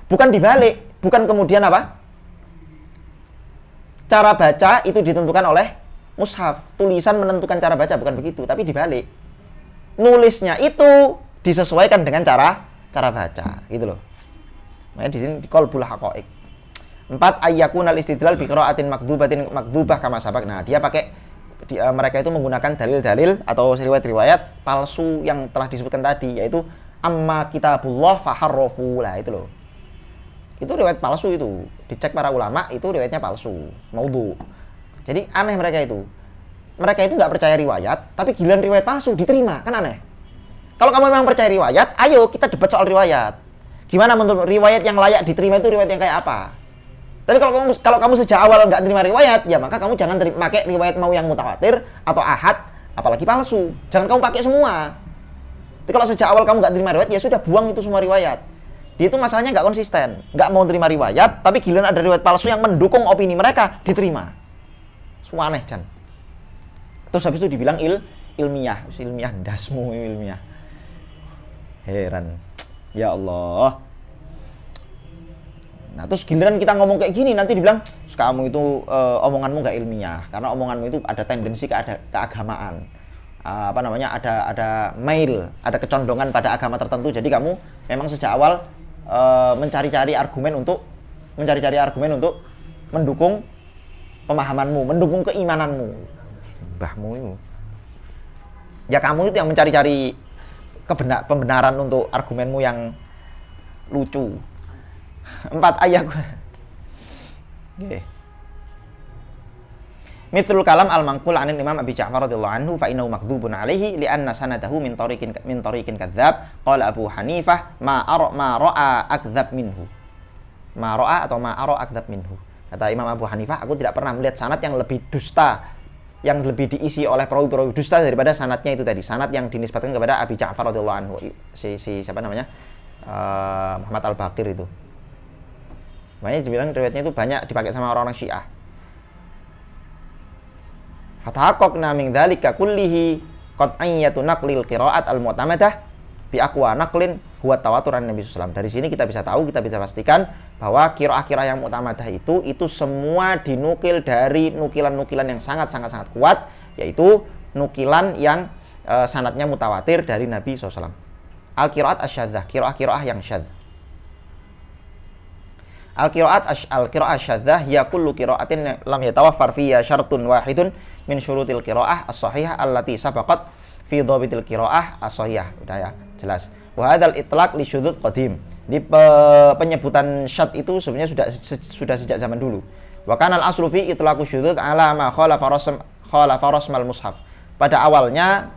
Bukan dibalik, bukan kemudian apa? Cara baca itu ditentukan oleh mushaf. Tulisan menentukan cara baca, bukan begitu, tapi dibalik. Nulisnya itu disesuaikan dengan cara baca, gitu loh. Makanya di sini qalbul haqaiq. 4 ayyakunal istidlal bi qiraatin makdzubah kama sabaq. Nah, mereka itu menggunakan dalil-dalil atau riwayat-riwayat palsu yang telah disebutkan tadi, yaitu amma kitabullah faharrafu. Lah itu loh. Itu riwayat palsu itu. Dicek para ulama, itu riwayatnya palsu, maudhu. Jadi aneh mereka itu. Mereka itu nggak percaya riwayat, tapi giliran riwayat palsu diterima, kan aneh. Kalau kamu memang percaya riwayat, ayo kita debat soal riwayat. Gimana menurut riwayat yang layak diterima itu riwayat yang kayak apa? Tapi kalau kamu sejak awal nggak terima riwayat, ya maka kamu jangan pakai riwayat mau yang mutawatir atau ahad, apalagi palsu. Jangan kamu pakai semua. Tapi kalau sejak awal kamu nggak terima riwayat, ya sudah buang itu semua riwayat. Dia itu masalahnya nggak konsisten, nggak mau terima riwayat, tapi giliran ada riwayat palsu yang mendukung opini mereka, diterima. Aneh jan. Terus habis itu dibilang ilmiah ndasmu ilmiah. Heran. Ya Allah. Nah, terus giliran kita ngomong kayak gini nanti dibilang, "Kamu itu omonganmu nggak ilmiah karena omonganmu itu ada tendensi keagamaan." Ada mail, ada kecondongan pada agama tertentu. Jadi kamu memang sejak awal mencari-cari argumen untuk mendukung pemahamanmu, mendukung keimananmu. Mbahmu itu. Ya kamu itu yang mencari-cari pembenaran untuk argumenmu yang lucu. 4 ayat. Nggih. Mithlul kalam al-manqul 'anil Imam Abi Ja'far radhiyallahu anhu fa innahu makdzubun 'alaihi li'anna sanadahu min tariqin kadzdzab. Qala Abu Hanifah ma ra'a akdzab minhu. Ma ra'a atau ma ara akdzab minhu. Kata Imam Abu Hanifah, aku tidak pernah melihat sanad yang lebih dusta, yang lebih diisi oleh perawi-perawi dusta daripada sanadnya itu tadi. Sanad yang dinisbatkan kepada Abi Ja'far radhiyallahu anhu. Si siapa namanya? Muhammad Al-Baqir itu. Makanya dibilang riwayatnya itu banyak dipakai sama orang-orang Syiah. Fatahaqqaqna min dzalika kullihi qat'iyyatu naqlil qira'at al-mu'tamadah bi aqwa naqlin huwa tawatur an Nabi sallallahu alaihi wasallam. Dari sini kita bisa tahu, kita bisa pastikan bahwa qira'ah yang mu'tamadah itu semua dinukil dari nukilan-nukilan yang sangat kuat, yaitu nukilan yang sanadnya mutawatir dari Nabi sallallahu alaihi wasallam. Al-qira'at asyadzah, qira'ah yang syadz. Al-qira'ah asyadzah ya kullu qira'atin lam yatawaffar fiha syartun wahidun min syurutil qira'ah as-sahihah allati sabaqat fi dhabitil qira'ah as-sahihah. Udah ya, jelas. Wa hadzal itlaq li syudzud qadim. Di penyebutan syadz itu sebenarnya sudah sejak zaman dulu. Wa kana al-aslu fi itlaqu syudzud ala ma khalafa rasmal mushaf. Pada awalnya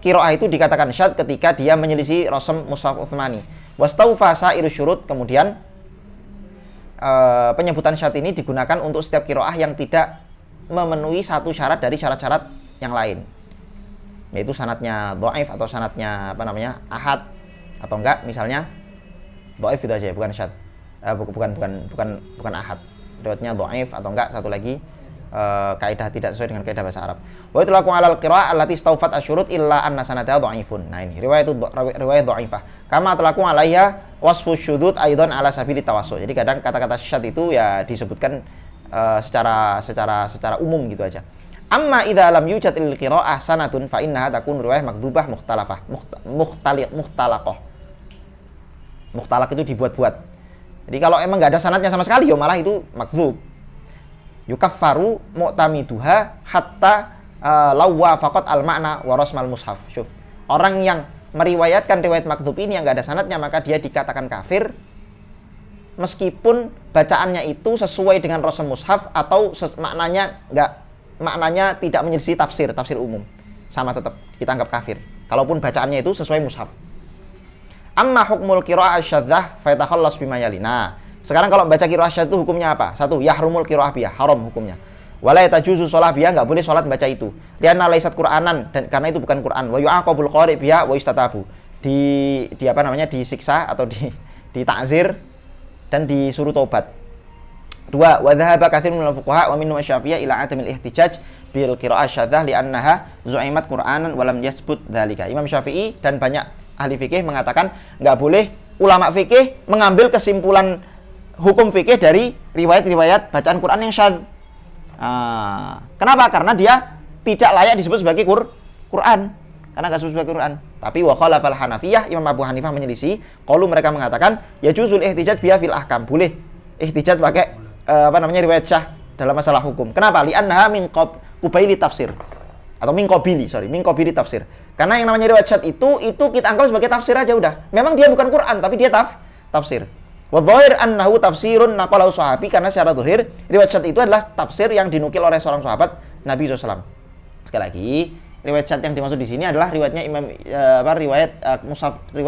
qira'ah itu dikatakan syadz ketika dia menyelisih rasm mushaf Utsmani. Wastaufa sa'iru syurut, kemudian penyebutan syadz ini digunakan untuk setiap qiraah yang tidak memenuhi satu syarat dari syarat-syarat yang lain, yaitu sanadnya dhaif atau sanadnya ahad, atau enggak misalnya dhaif itu aja, bukan syadz, bukan ahad, riwayatnya dhaif, atau enggak satu lagi kaidah tidak sesuai dengan kaidah bahasa Arab. Wa itlaqu 'alal qiraa'ah allati istawfat asyurut illa anna sanadaha dhaifun. Nah, ini riwayat dhaifah. Kama atlaqu 'alaiha wasfu syudzud aidan 'ala sabili tawassul. Jadi kadang kata-kata syadz itu ya disebutkan secara umum gitu aja. Amma idza lam yujad lil qiraa'ah sanatun fa innaha takun riwayah makdzubah mukhtalafah, mukhtalaqah. Mukhtalaq itu dibuat-buat. Jadi kalau emang enggak ada sanadnya sama sekali, ya malah itu makdzub. Yukaffaru mu'tamiduha hatta lawa faqat al-ma'na wa rasmal mushaf. Syuf. Orang yang meriwayatkan riwayat makdzub ini yang enggak ada sanadnya, maka dia dikatakan kafir meskipun bacaannya itu sesuai dengan rasm mushaf atau maknanya tidak menyelisih tafsir umum. Sama tetap kita anggap kafir kalaupun bacaannya itu sesuai mushaf. Amma hukmul qiraa'ah asyadzah fa yatakhallas bima yali. Nah, sekarang kalau baca qiraa'ah syadz itu hukumnya apa? 1. Yahrumul qiraa'ah biyah, haram hukumnya. Wala yatajuzu shalah biyah, enggak boleh salat baca itu. Lianna laysat Qur'anan, dan karena itu bukan Quran. Wa yu'aqabul qari' biyah wa istatabu. Disiksa atau ditakzir dan disuruh tobat. 2. Wa dhahaba katsirun minal fuqaha wa minhum asy-Syafi'iyah ila 'adamil ihtijaj bil qiraa'ah syadzah li'annaha zu'imat Qur'anan wa lam yasbut dzalika. Imam Syafi'i dan banyak ahli fikih mengatakan enggak boleh ulama fikih mengambil kesimpulan hukum fikih dari riwayat-riwayat bacaan Quran yang syadz. Kenapa? Karena dia tidak layak disebut sebagai Quran. Karena enggak disebut sebagai Quran. Tapi wa khalafal Hanafiyah, Imam Abu Hanifah menyelisih. Qalu mereka mengatakan ya juzul ihtijaj biha fil ahkam. Boleh ihtijaj pakai riwayat syah dalam masalah hukum. Kenapa? Li'annaha min qabaili tafsir. Atau min qabili tafsir. Karena yang namanya riwayat syadz itu kita anggap sebagai tafsir aja udah. Memang dia bukan Quran, tapi dia tafsir. Wa dhahir annahu tafsirun naqalahu sahabi, karena secara zahir riwayat syadz itu adalah tafsir yang dinukil oleh seorang sahabat Nabi SAW. Sekali lagi, riwayat syadz yang dimaksud di sini adalah riwayatnya riwayat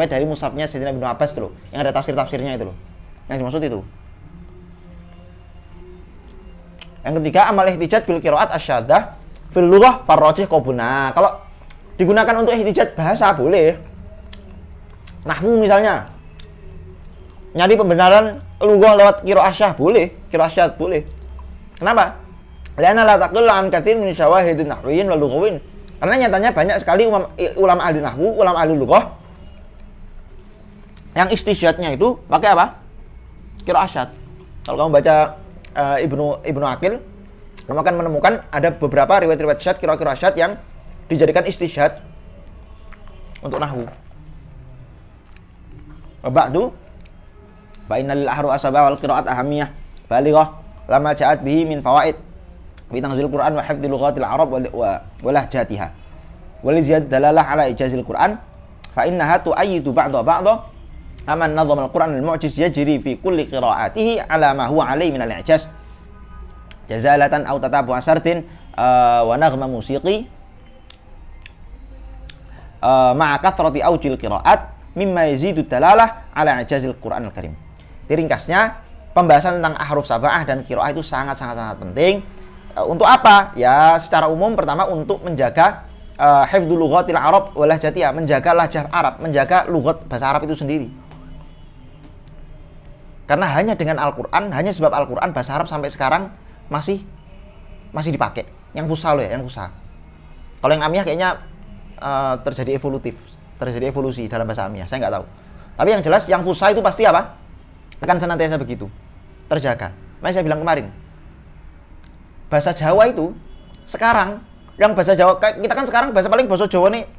dari mushafnya Sayyidina Ibnu Abbas itu loh, yang ada tafsir-tafsirnya itu loh. Yang dimaksud itu. Yang ketiga, amal ihtijaj bil qiraat asyadzah fil lughah farrajih qabuna. Kalau digunakan untuk ihtijaj bahasa boleh. Nahwu misalnya. Nyari pembenaran lughah lewat qiraah syah boleh, qiraah syadz boleh. Kenapa? Lianna la taqillu an katsir min syawahidin nahwiyyin wal lughawiyyin. Karena nyatanya banyak sekali ulama ahli nahwu, ulama ahli lughah yang istisyadnya itu pakai apa? Qiraah syad. Kalau kamu baca Ibnu Aqil, kamu akan menemukan ada beberapa riwayat-riwayat syad, qiraah syad yang dijadikan istisyad untuk nahwu. Wa ba'du fa innal ahru asaba wal qiraat ahamiyah balighah lama ja'at bihi min fawaid fi tanzil Qur'an wa hifdzi lughatil Arab wa lahjatiha. Wa li ziyad dalalah ala ijazil Qur'an fa innaha tu'ayyidu ba'dha aman nazam al-Qur'an al-mu'jiz yajri fi kulli qira'atihi ala ma huwa alayhi min al-i'jaz jazalatan aw tatabu asartin wa naghma musiqi ma'a kathrati awjil qira'at mimma yazidu dalalah ala i'jazil Qur'an al-Karim. Ringkasnya, pembahasan tentang ahruf sab'ah dan qira'ah itu sangat penting. Untuk apa? Ya, secara umum pertama untuk menjaga hifdzul lughatil Arab wa lahjatiyah, menjaga lahjah Arab, menjaga lughat bahasa Arab itu sendiri. Karena hanya dengan Al-Qur'an, hanya sebab Al-Qur'an bahasa Arab sampai sekarang masih dipakai. Yang fusha loh ya, yang fusha. Kalau yang amiyah kayaknya terjadi evolusi dalam bahasa amiyah, saya nggak tahu. Tapi yang jelas yang fusha itu pasti apa? Akan senantiasa begitu, terjaga. Makanya saya bilang kemarin, bahasa Jawa itu sekarang yang bahasa Jawa kita kan sekarang bahasa paling bahasa Jawa nih.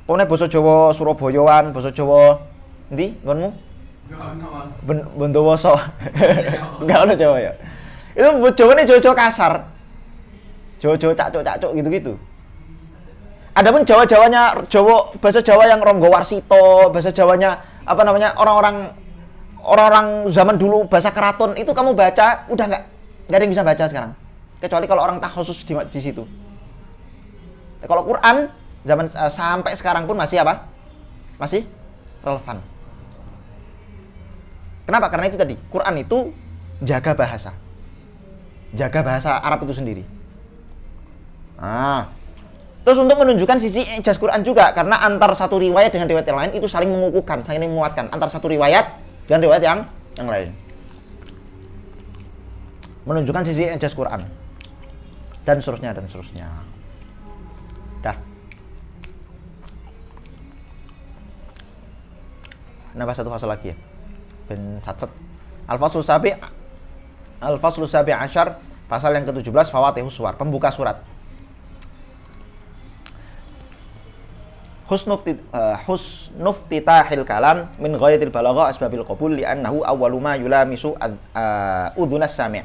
Pokoknya bahasa Jawa Surabayaan, bahasa Jawa endi nggonmu? Bondowoso. Enggak ada Jawa ya. Itu Jawa nih Jawa kasar. Jawa cacuk gitu-gitu. Adapun Jawa-Jawanya bahasa Jawa yang Ronggo Warsito, bahasa Jawanya apa namanya orang zaman dulu bahasa keraton itu kamu baca udah nggak ada yang bisa baca sekarang. Kecuali kalau orang takhusus di situ. Kalau Quran zaman sampai sekarang pun masih apa? Masih relevan. Kenapa? Karena itu tadi, Quran itu jaga bahasa. Jaga bahasa Arab itu sendiri. Nah, terus untuk menunjukkan sisi ijaz Quran juga, karena antar satu riwayat dengan riwayat yang lain itu saling mengukuhkan, saling menguatkan antar satu riwayat dan riwayat yang lain. Menunjukkan sisi ijaz Quran. Dan seterusnya. Dah. Nambah satu fasal lagi ya. Ben cacat. Al-Faslu Sabi' Asyar, pasal yang ke-17, Fawatihus Suwar, pembuka surat. Husnuftitahil kalam min ghayatil balagha asbabil qabul li'annahu awwalu ma yulamisu udhunas sami'.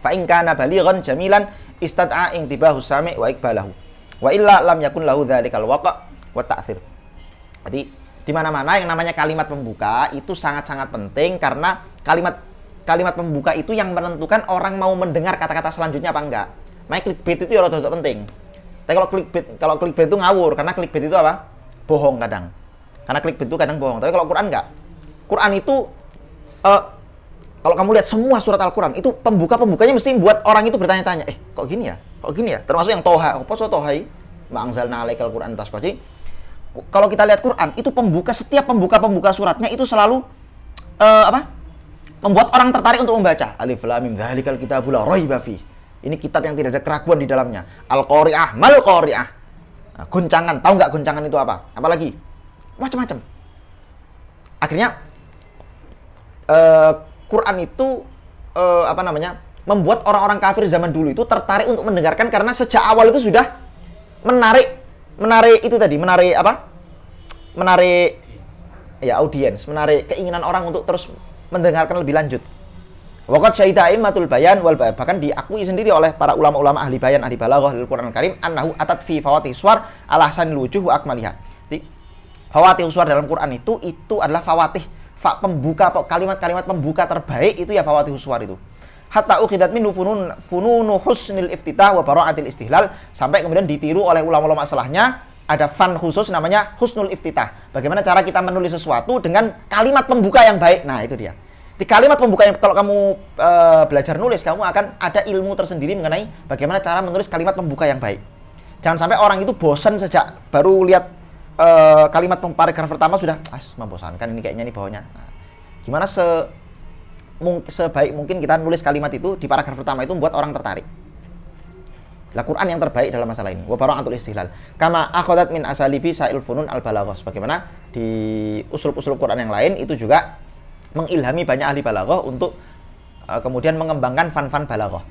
Fa in kana balighan jamilan istad'a intibahus sami' wa iqbalahu. Wa illa lam yakun lahu dzalikal waqa' wa ta'thir. Jadi di mana-mana yang namanya kalimat pembuka itu sangat-sangat penting, karena kalimat pembuka itu yang menentukan orang mau mendengar kata-kata selanjutnya apa enggak. Makanya clickbait itu ya rada penting. Tapi kalau clickbait itu ngawur, karena clickbait itu apa? Bohong kadang. Karena clickbait itu kadang bohong. Tapi kalau Quran enggak. Quran itu kalau kamu lihat semua surat Al-Quran itu pembukanya mesti buat orang itu bertanya-tanya, kok gini ya? Termasuk yang Toha, apa so Tohai? Ma'anzalna 'alaikal Qur'an tasqa. Jadi kalau kita lihat Quran itu setiap pembuka suratnya itu selalu membuat orang tertarik untuk membaca. Alif lam mim dzalikal kitabul la raiba fi. Ini kitab yang tidak ada keraguan di dalamnya. Al-Qari'ah, mal Qari'ah. Nah, guncangan, tahu nggak guncangan itu apa? Apalagi macam-macam. Akhirnya Quran itu membuat orang-orang kafir zaman dulu itu tertarik untuk mendengarkan, karena sejak awal itu sudah menarik audiens, menarik keinginan orang untuk terus mendengarkan lebih lanjut. Waqad syahida a'immatul bayan wal bayan, bahkan diakui sendiri oleh para ulama-ulama ahli bayan, ahli balaghah lil Qur'an al-Karim, annahu atat fi fawatih suwar ala hasanil wujuh wa akmaliha. Jadi fawatih suwar dalam Quran itu adalah fawatih, kalimat-kalimat pembuka terbaik itu ya fawatih suwar itu. Hatta ukhidat minhu fununu husnil iftitah wa bara'atil istihlal, sampai kemudian ditiru oleh ulama-ulama setelahnya, ada fan khusus namanya husnul iftitah. Bagaimana cara kita menulis sesuatu dengan kalimat pembuka yang baik. Nah, itu dia. Di kalimat pembuka yang kalau kamu belajar nulis, kamu akan ada ilmu tersendiri mengenai bagaimana cara menulis kalimat pembuka yang baik. Jangan sampai orang itu bosan sejak baru lihat kalimat paragraf pertama sudah membosankan ini kayaknya nih bawahnya. Nah, gimana sebaik mungkin kita nulis kalimat itu di paragraf pertama itu membuat orang tertarik. Lah Quran yang terbaik dalam masalah ini. Wa bara'atul istihlal. Kama akhadat min asalibi sa'il funun al-balaghah. Sebagaimana di usul-usul Quran yang lain itu juga mengilhami banyak ahli balaghah untuk kemudian mengembangkan fan-fan balaghah.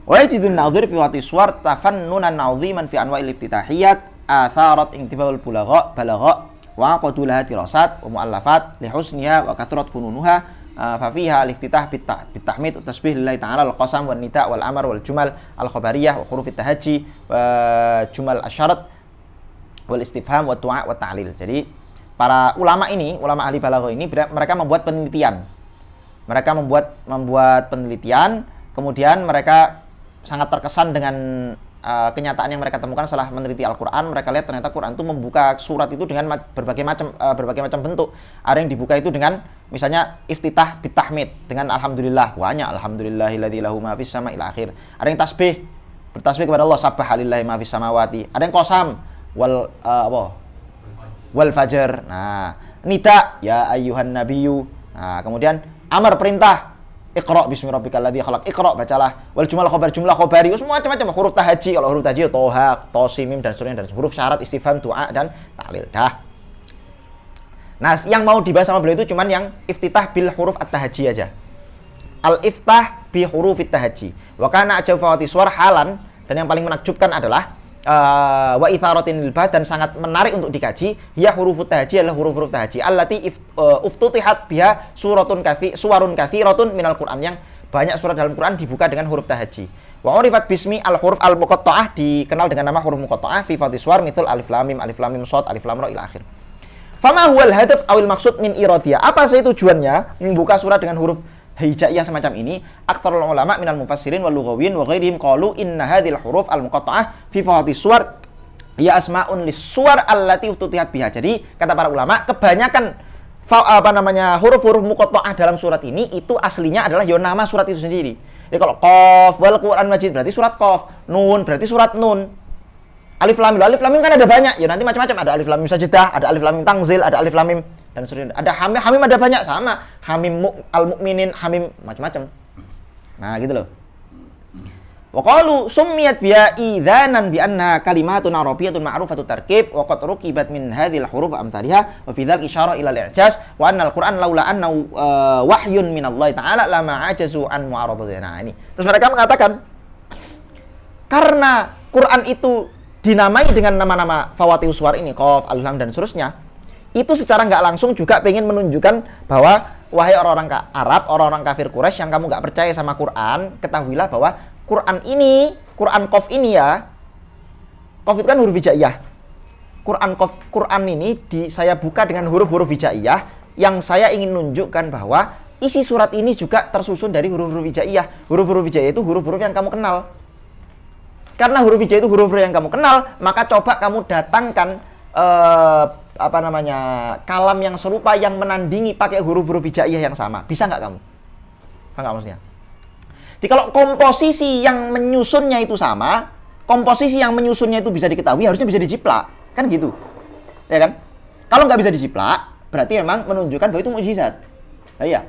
Wa yajidun nadhir fi wati suwar tafannunan 'aziman fi anwa'il iftitahiyat atharat intibahul balagha wa qadulaha dirasat wa mu'allafat li husniha wa kathrat fununuha fa fiha al-iftitah bitahmid wa tasbih lillahi ta'ala al-qasam wan nida' wal amr wal jumal al-khabariyah wa huruf at-tahajji wa jumal asyarat wal istifham wa du'a wa ta'lil. Jadi para ulama ini, ulama ahli balaghah ini mereka membuat penelitian. Mereka membuat penelitian, kemudian mereka sangat terkesan dengan kenyataan yang mereka temukan setelah meneliti Al-Quran. Mereka lihat ternyata Quran itu membuka surat itu dengan berbagai macam bentuk. Ada yang dibuka itu dengan misalnya iftitah bitahmid dengan alhamdulillah, banyak alhamdulillahilladzi lahu ma fis sama ila akhir. Ada yang tasbih, bertasbih kepada Allah, subhanallahi ma fis samawati. Ada yang qasam wal fajr. Nah, nida ya ayyuhan nabiyyu. Nah, kemudian amar perintah Iqra bismi rabbikal ladzi khalaq. Iqra bacalah. Wal jumal khabar jumlah khabari. Semua macam-macam huruf tahajji. Kalau huruf tahajji toha, tosim, mim dan seterusnya, dan huruf syarat istifham, doa dan ta'lil. Dah. Nah, yang mau dibahas sama beliau itu cuman yang iftitah bil huruf at-tahajji aja. Al-iftah bi huruf at-tahajji. Wa kana ajabati suwar halan, dan yang paling menakjubkan adalah wa itharatin lil dan sangat menarik untuk dikaji, ya hurufut tahajji adalah huruf-huruf tahajji allati uftutihat biha suwarun katsiratun minal Qur'an, yang banyak surat dalam Quran dibuka dengan huruf tahajji. Wa urifat bismi al huruf al muqatta'ah, dikenal dengan nama huruf muqatta'ah fi fatiswar mithal alif lam mim shad alif lam ra ila akhir. Fama huwal hadaf awil maksud min iradiyah, apa sih tujuannya membuka surat dengan huruf hijaiyah semacam ini? Aktsarul ulama minal mufassirin wal lughawiyyin wa ghairihim qalu inna hadhil huruf al muqatta'ah fi fawatis suwar ya asma'un lis suwar allati uftutihat biha. Jadi kata para ulama, kebanyakan huruf-huruf muqatta'ah dalam surat ini itu aslinya adalah nama surat itu sendiri. Jadi kalau qaf wal Qur'an Majid berarti surat qaf, nun berarti surat nun. Alif lam mim kan ada banyak. Ya nanti macam-macam, ada alif lam mim sajdah, ada alif lam mim tanzil, ada alif lam mim dan seterusnya. Ada hamim ada banyak, sama hamim al-mu'minin, hamim macam-macam. Nah, gitu loh. Wa qalu summiyat biya idzanan bi anna kalimatun arabiyyatun ma'rufatut tarkib wa qad rukibat min hadhil huruf amsalha wa fi dzal isyarah ila al-i'jaz wa anna al-Qur'an laula annahu wahyun min Allah ta'ala lama ajazu an mu'aradatihi. Nah, ini. Terus mereka mengatakan karena Quran itu dinamai dengan nama-nama fawatihus suwar ini, qaf, alif lam dan seterusnya, itu secara nggak langsung juga pengen menunjukkan bahwa wahai orang-orang Arab, orang-orang kafir Quraisy yang kamu nggak percaya sama Quran, ketahuilah bahwa Quran ini, Quran qaf ini ya, qaf itu kan huruf hijaiyah. Quran ini saya buka dengan huruf-huruf hijaiyah, yang saya ingin nunjukkan bahwa isi surat ini juga tersusun dari huruf-huruf hijaiyah. Huruf-huruf hijaiyah itu huruf-huruf yang kamu kenal. Karena huruf hijaiyah itu huruf-huruf yang kamu kenal, maka coba kamu datangkan kalam yang serupa yang menandingi pakai huruf-huruf hijaiyah yang sama. Bisa nggak kamu? Paham nggak maksudnya? Jadi kalau komposisi yang menyusunnya itu sama, komposisi yang menyusunnya itu bisa diketahui, harusnya bisa dijiplak. Kan gitu. Ya kan? Kalau nggak bisa dijiplak, berarti memang menunjukkan bahwa itu mukjizat. Nah, iya.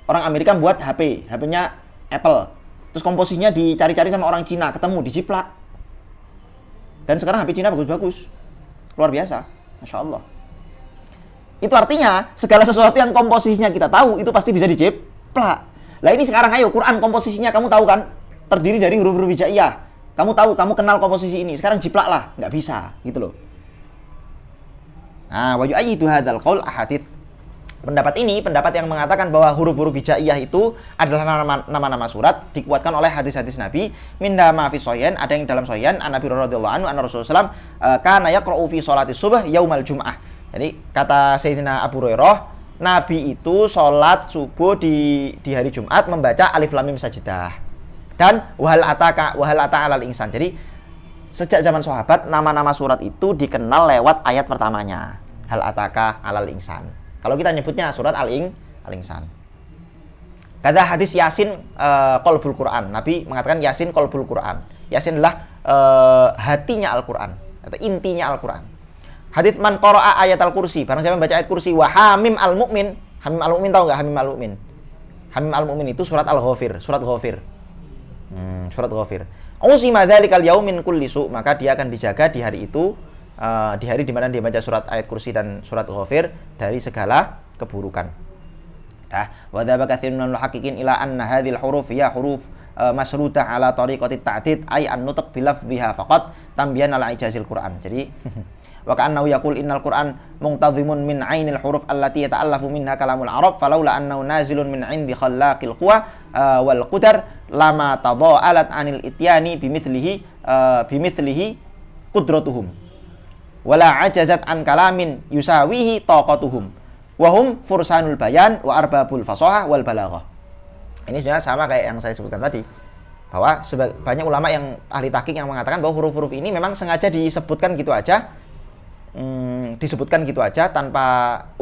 Orang Amerika buat HP-nya Apple. Terus komposisinya dicari-cari sama orang Cina, ketemu, dijiplak. Dan sekarang HP Cina bagus-bagus. Luar biasa. Masya Allah. Itu artinya, segala sesuatu yang komposisinya kita tahu, itu pasti bisa dijiplak. Lah ini sekarang ayo, Quran komposisinya kamu tahu kan? Terdiri dari huruf-huruf hijaiyah. Kamu tahu, kamu kenal komposisi ini. Sekarang jiplak lah. Nggak bisa. Gitu loh. Nah, wa yu'ayyidu hadzal qaul ahadits. Pendapat ini, pendapat yang mengatakan bahwa huruf-huruf hijaiyah itu adalah nama-nama surat, dikuatkan oleh hadis-hadis Nabi. Minda ma fi sahih, ada yang dalam sahih an Nabi radhiyallahu anhu anna Rasulullah kana yaqra'u fi sholati subh yaumal jum'ah. Jadi kata Sayyidina Abu Hurairah, Nabi itu sholat subuh di hari Jumat membaca alif lam mim sajdah dan wahal ata alal insan. Jadi sejak zaman sahabat nama-nama surat itu dikenal lewat ayat pertamanya, hal ataka alal insan. Kalau kita nyebutnya surat Al-Insan. Kata hadis Yasin qalbul Quran. Nabi mengatakan Yasin qalbul Quran. Yasin adalah hatinya Al-Quran atau intinya Al-Quran. Hadis man qara'a ayat al-kursi, barang siapa membaca ayat kursi, wa hamim al-mu'min. Hamim al-mu'min tahu enggak hamim al-mu'min? Hamim al-mu'min itu surat Al-Ghafir, surat Ghafir. Surat Ghafir. Usima dzalikal yaum min kulli su, maka dia akan dijaga di hari itu, di hari di mana dia baca surat ayat kursi dan surat Ghafir dari segala keburukan. Wa dzaba katsirun minal muhaqqiqin ila anna hadhil huruf hiya huruf masruta ala tariqati ta'did ay an-nutq bi lafdhiha faqat tambihan ala ijazil Qur'an. Jadi wa ka'annahu yaqul innal Qur'an muqtadhimun min 'ainil huruf allati yata'allafu minha kalamul Arab falaula annahu nazilun min 'indi khallaqil quwa wal qudar lama tada'alat 'anil ityani bimithlihi qudratuhum wala 'ajazat an kalamin yusawihi taqatuhum wa hum fursanul bayan wa arbabul fasahah wal balaghah. Ini sebenarnya sama kayak yang saya sebutkan tadi, bahwa banyak ulama yang ahli tahqiq yang mengatakan bahwa huruf-huruf ini memang sengaja disebutkan gitu aja, tanpa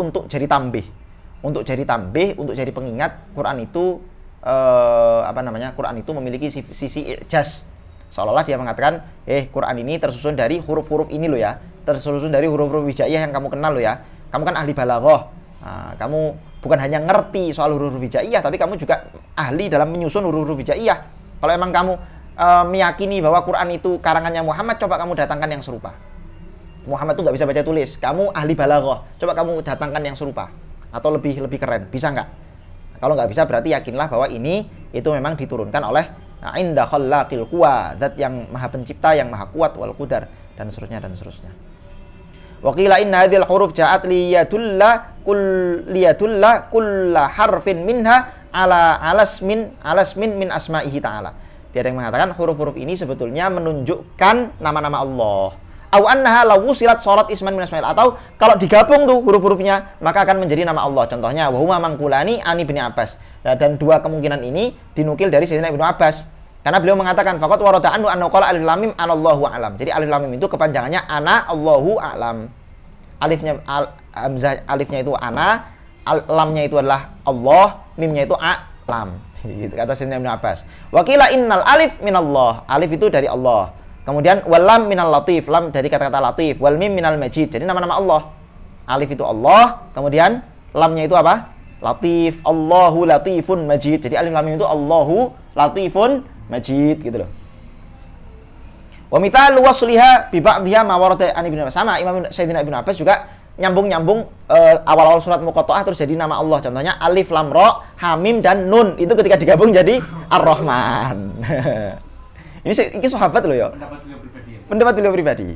untuk jadi tambih, untuk jadi pengingat. Quran itu Quran itu memiliki sisi i'jaz, seolah-olah dia mengatakan Quran ini tersusun dari huruf-huruf ini loh ya, tersusun dari huruf-huruf hijaiyah yang kamu kenal loh ya, kamu kan ahli balaghah, kamu bukan hanya ngerti soal huruf-huruf hijaiyah, tapi kamu juga ahli dalam menyusun huruf-huruf hijaiyah. Kalau emang kamu meyakini bahwa Quran itu karangannya Muhammad, coba kamu datangkan yang serupa. Muhammad tuh nggak bisa baca tulis, kamu ahli balaghah, coba kamu datangkan yang serupa atau lebih keren, bisa nggak? Kalau nggak bisa, berarti yakinlah bahwa ini itu memang diturunkan oleh inda khallaqil quwa, zat yang maha pencipta, yang maha kuat, wal qudar, dan seterusnya. Wa qila inna hadhil huruf ja'at liyadulla kulla harfin minha ala alasmin min asma'ihi ta'ala. Dia ada yang mengatakan huruf-huruf ini sebetulnya menunjukkan nama-nama Allah. Au annaha law wusilat sharat isman min asma'il, atau kalau digabung tuh huruf-hurufnya maka akan menjadi nama Allah. Contohnya wa huma mangkulani an Ibnu Abbas. Dan dua kemungkinan ini dinukil dari Sayyidina Ibnu Abbas. Karena beliau mengatakan faqat warada anhu annahu qala alif lam mim anallahu a'lam. Jadi alif lam mim itu kepanjangannya ana Allahu a'lam. Alifnya itu ana, lamnya itu adalah Allah, mimnya itu a'lam. Gitu kata Sayyidina Ibnu Abbas. Wa qila innal alif minallah. Alif itu dari Allah. Kemudian wal lam minal latif, lam dari kata-kata latif, wal mim minal majid. Jadi nama-nama Allah. Alif itu Allah, kemudian lamnya itu apa? Latif. Allahu latifun majid. Jadi alif lam mim itu Allahu latifun majid gitu loh. Wa mithal wasliha bi ba'dhiha ma warada an Ibnu Abbas. Sama Imam Sayyidina Ibnu Abbas juga nyambung awal-awal surat Muqatta'ah terus jadi nama Allah. Contohnya alif lam ra ha mim dan nun. Itu ketika digabung jadi Ar-Rahman. Ini sahabat loh ya. Pendapat beliau pribadi.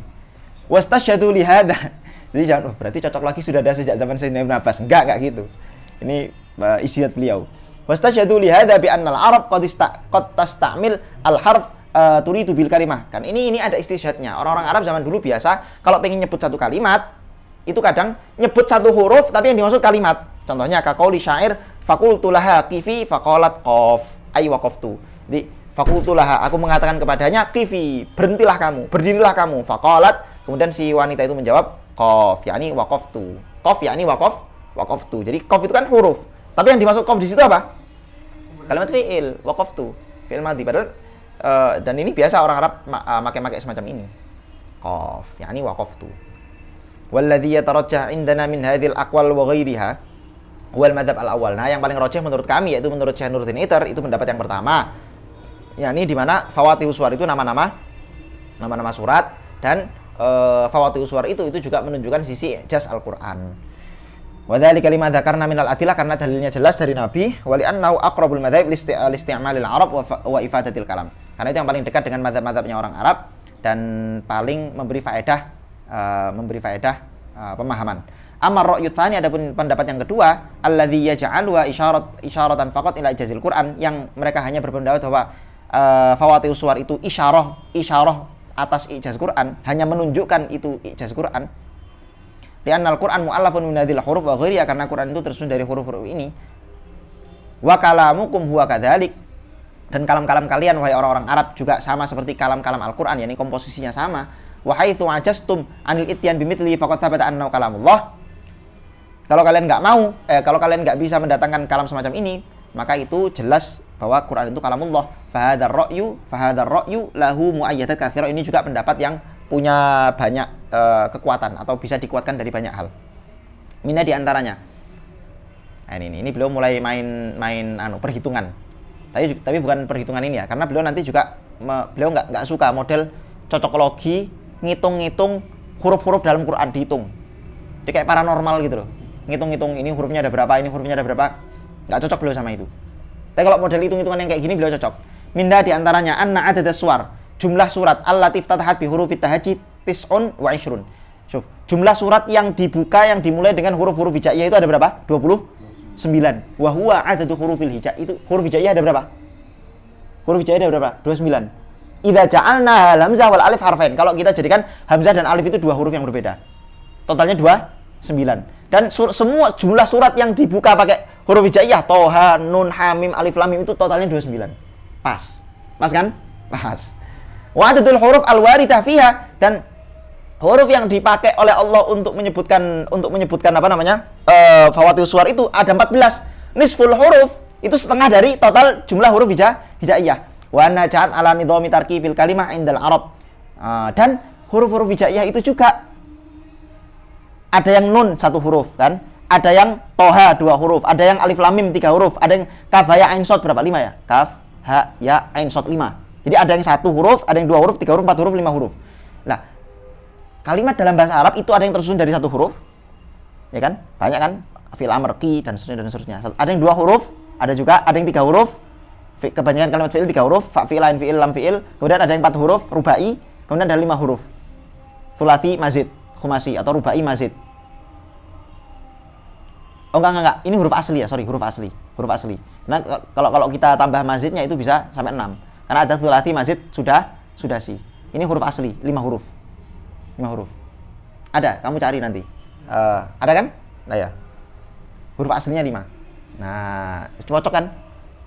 Wastasyhadu li hadza. Jadi jangan berarti cocok lagi sudah ada sejak zaman Sayyidina Ibnu Abbas. Enggak gitu. Ini ijtihad beliau. Wastasyhadu li hadza bi anna al-arab qad tastamil al-harf turidu bil kalimah. Kan ini ada istishhadnya. Orang-orang Arab zaman dulu biasa kalau pengen nyebut satu kalimat itu kadang nyebut satu huruf tapi yang dimaksud kalimat. Contohnya kaqauli syair faqultu laha qifi faqalat qaf ay waqaftu. Jadi faqultu laha, aku mengatakan kepadanya qifi, berhentilah kamu, berdirilah kamu. Faqalat, kemudian si wanita itu menjawab qaf, yakni waqaftu. Qaf yakni waqaftu. Jadi qaf itu kan huruf. Tapi yang dimaksud qaf di situ apa? Kalimat fi'il, waqaftu. Fi'il madhi. Padahal dan ini biasa orang Arab pakai semacam ini. Qaf yakni waqaftu. Walladzi yatarajjah indana min hadhil aqwal wa ghairiha wal madzhab al-awwal. Nah, yang paling rajih menurut kami yaitu menurut Syekh Nuruddin Itar, itu pendapat yang pertama. Yakni di mana fawatihus suwar itu nama-nama surat, dan fawatihus suwar itu juga menunjukkan sisi ijaz Al-Qur'an. Wa dzalika lima dzakarna minal adillah, karena dalilnya jelas dari Nabi, wa li annahu aqrabul madzhab liisti'malil Arab wa ifadatil kalam. Karena itu yang paling dekat dengan mazhab-mazhabnya orang Arab dan paling memberi faedah pemahaman. Amar ra'yu tsani, adapun pendapat yang kedua, alladzi yaj'alu isyaratan faqat ila ijazil Qur'an, yang mereka hanya berpendapat bahwa fawatihus suwar itu isyarah atas ijaz Quran, hanya menunjukkan itu ijaz Quran. Li'annal Quran mu'allafun min hadhil huruf wa ghairiha, karena Quran itu tersusun dari huruf-huruf ini. Wa kalamukum huwa kadzalik, dan kalam-kalam kalian wahai orang-orang Arab juga sama seperti kalam-kalam Al-Qur'an, yakni komposisinya sama. Wa haitsu ajastum anil ityan bimithli faqad thabata annahu kalamullah. Kalau kalian nggak bisa mendatangkan kalam semacam ini, maka itu jelas bahwa Quran itu kalamullah. Fahadzar ra'yu lahu muayyadat katsira. Ini juga pendapat yang punya banyak kekuatan atau bisa dikuatkan dari banyak hal. Mina di antaranya. Nah, ini beliau mulai main perhitungan. Tapi bukan perhitungan ini ya, karena beliau nanti juga beliau nggak suka model cocokologi, ngitung-ngitung huruf-huruf dalam Quran dihitung. Dia kayak paranormal gitu loh. Ngitung-ngitung ini hurufnya ada berapa, ini hurufnya ada berapa. Nggak cocok beliau sama itu. Tapi kalau model hitung-hitungan yang kayak gini beliau cocok. Minda diantaranya anna adadas suwar, jumlah surat allatif tatahat bi hurufit tahajjud tis'un wa ishrun. Jumlah surat yang dibuka yang dimulai dengan huruf-huruf hijaiyah itu ada berapa? 29. Wa huwa adadu hurufil hijai. Itu huruf hijaiyah ada berapa? Huruf hijaiyah ada berapa? 29. Idza ja'alna hamzah wal alif harfain. Kalau kita jadikan hamzah dan alif itu dua huruf yang berbeda. Totalnya 29. Dan semua jumlah surat yang dibuka pakai huruf hijaiyah, Toha, Nun, Hamim, Alif, Lam, Mim itu totalnya 29. Pas. Pas kan? Pas. Wa adadul huruf al-waridah fiha, dan huruf yang dipakai oleh Allah untuk menyebutkan apa namanya? Fawatihus suwar itu ada 14. Nisful huruf itu setengah dari total jumlah huruf hijaiyah. Wa najat ala nidhami tarkibil kalimah indal Arab. Dan huruf-huruf hijaiyah itu juga ada yang nun 1 huruf kan? Ada yang toha 2 huruf, ada yang alif lam mim 3 huruf, ada yang kaf ha ya ain shad berapa? 5 ya? Kaf ha ya ain shad 5. Jadi ada yang 1 huruf, ada yang 2 huruf, 3 huruf, 4 huruf, 5 huruf. Nah, kalimat dalam bahasa Arab itu ada yang tersusun dari 1 huruf. Ya kan? Banyak kan? Fi'il amr, qi dan seterusnya. Ada yang 2 huruf, ada yang 3 huruf. Kebanyakan kalimat fi'il 3 huruf, fa fi'il, ain fi'il, lam fi'il. Kemudian ada yang 4 huruf, rubai. Kemudian ada 5 huruf. Thulathi mazid, khumasi atau rubai mazid. Oh enggak. Ini huruf asli ya, huruf asli. Nah, kalau kita tambah mazidnya itu bisa sampai 6. Karena ada thulathi mazid sudah sih. Ini huruf asli, 5 huruf. 5 huruf. Ada, kamu cari nanti. Ada kan? Nah ya. Huruf aslinya 5. Nah, cocok kan?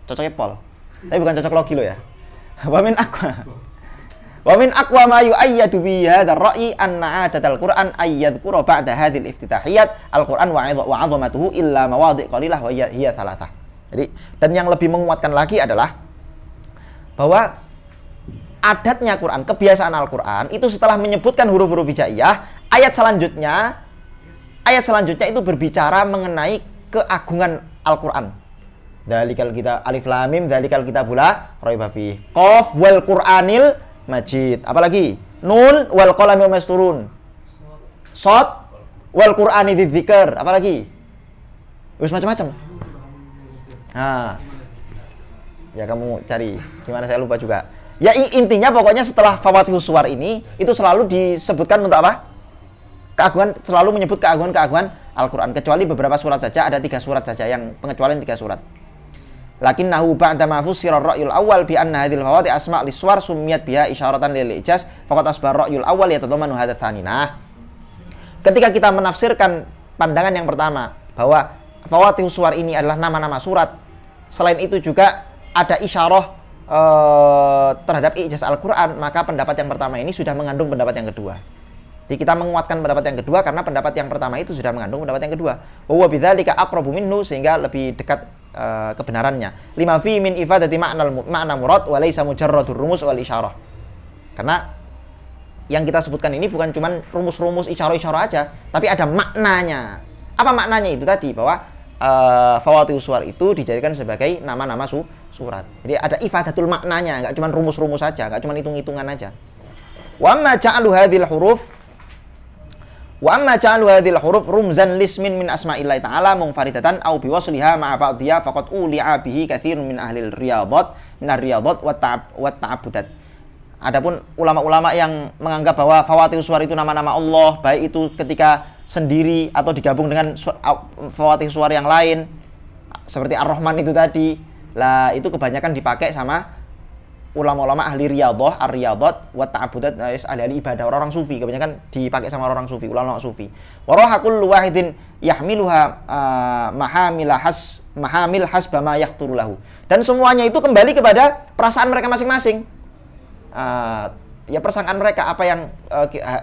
Cocoknya pol. Tapi bukan cocok logi lo ya. Wa min aqwa ma yu'ayyadu bi hadzal ra'yi anna 'adatal Qur'an ayyadhkura ba'da hadzal iftitahiyat al-Qur'an wa 'azamatuhu illa mawadhi' qalilah wa hiya thalathah. Jadi, dan yang lebih menguatkan lagi adalah bahwa adatnya Quran, kebiasaan Al-Qur'an itu setelah menyebutkan huruf-huruf hijaiyah, ayat selanjutnya itu berbicara mengenai keagungan Al-Qur'an. Dzalikal kitab alif lam mim, dzalikal kitabul la raiba fihi. Qaf wal Qur'anil Majid. Apalagi? Nun wal qalami wa masturun. Shad wal Qur'ani dzidzikr. Apalagi? Wis macam-macam. Nah. Ya kamu cari. Gimana saya lupa juga. Ya intinya pokoknya setelah Fawatihus Suwar ini itu selalu disebutkan untuk apa? Selalu menyebut keagungan Al-Qur'an, kecuali beberapa surat saja, ada 3 surat saja yang pengecualian 3 surat. Lakinnahu ba'da ma fussira ar-ra'yul awwal bi anna hadhil fawati asma' lis-suwar summiyat biha isyaratan lil ijaz faqad asbar ar-ra'yul awwal yatadammanu hadha tsani. Nah, ketika kita menafsirkan pandangan yang pertama bahwa Fawatihus Suwar ini adalah nama-nama surat, selain itu juga ada isyarah terhadap ijaz Al-Qur'an, maka pendapat yang pertama ini sudah mengandung pendapat yang kedua. Jadi kita menguatkan pendapat yang kedua karena pendapat yang pertama itu sudah mengandung pendapat yang kedua. Wa huwa bidzalika aqrabu minhu, sehingga lebih dekat kebenarannya. Lima fi min ifadati ma'na murad wa laysa mujarradur rumus wal isyarah. Karena yang kita sebutkan ini bukan cuma rumus-rumus isyarah-isyarah aja, tapi ada maknanya. Apa maknanya itu tadi? Bahwa Fawatihus Suwar itu dijadikan sebagai nama-nama surat. Jadi ada ifadatul maknanya, enggak cuma rumus-rumus saja, enggak cuma hitung-hitungan aja. Wa amma ja'alu hadhil huruf rumzan lismin min asma'illahi ta'ala munfaridatan aw biwasliha ma'a ba'dhiha faqad uli'a bihi katsirun min ahlil riyadat wa ta'abbudat. Adapun ulama-ulama yang menganggap bahwa Fawatihus Suwar itu nama-nama Allah, baik itu ketika sendiri atau digabung dengan Fawatihus Suwar yang lain seperti Ar-Rahman itu tadi, lah itu kebanyakan dipakai sama ulama-ulama ahli riyadah, ar-riyadat wa ta'abbudat, ahli ibadah, orang-orang sufi, kebanyakan dipakai sama orang sufi, ulama sufi. Wa raha kullu wahidin yahmiluha mahamil hasba ma yahturu lahu. Dan semuanya itu kembali kepada perasaan mereka masing-masing. Ya persangkaan mereka, apa yang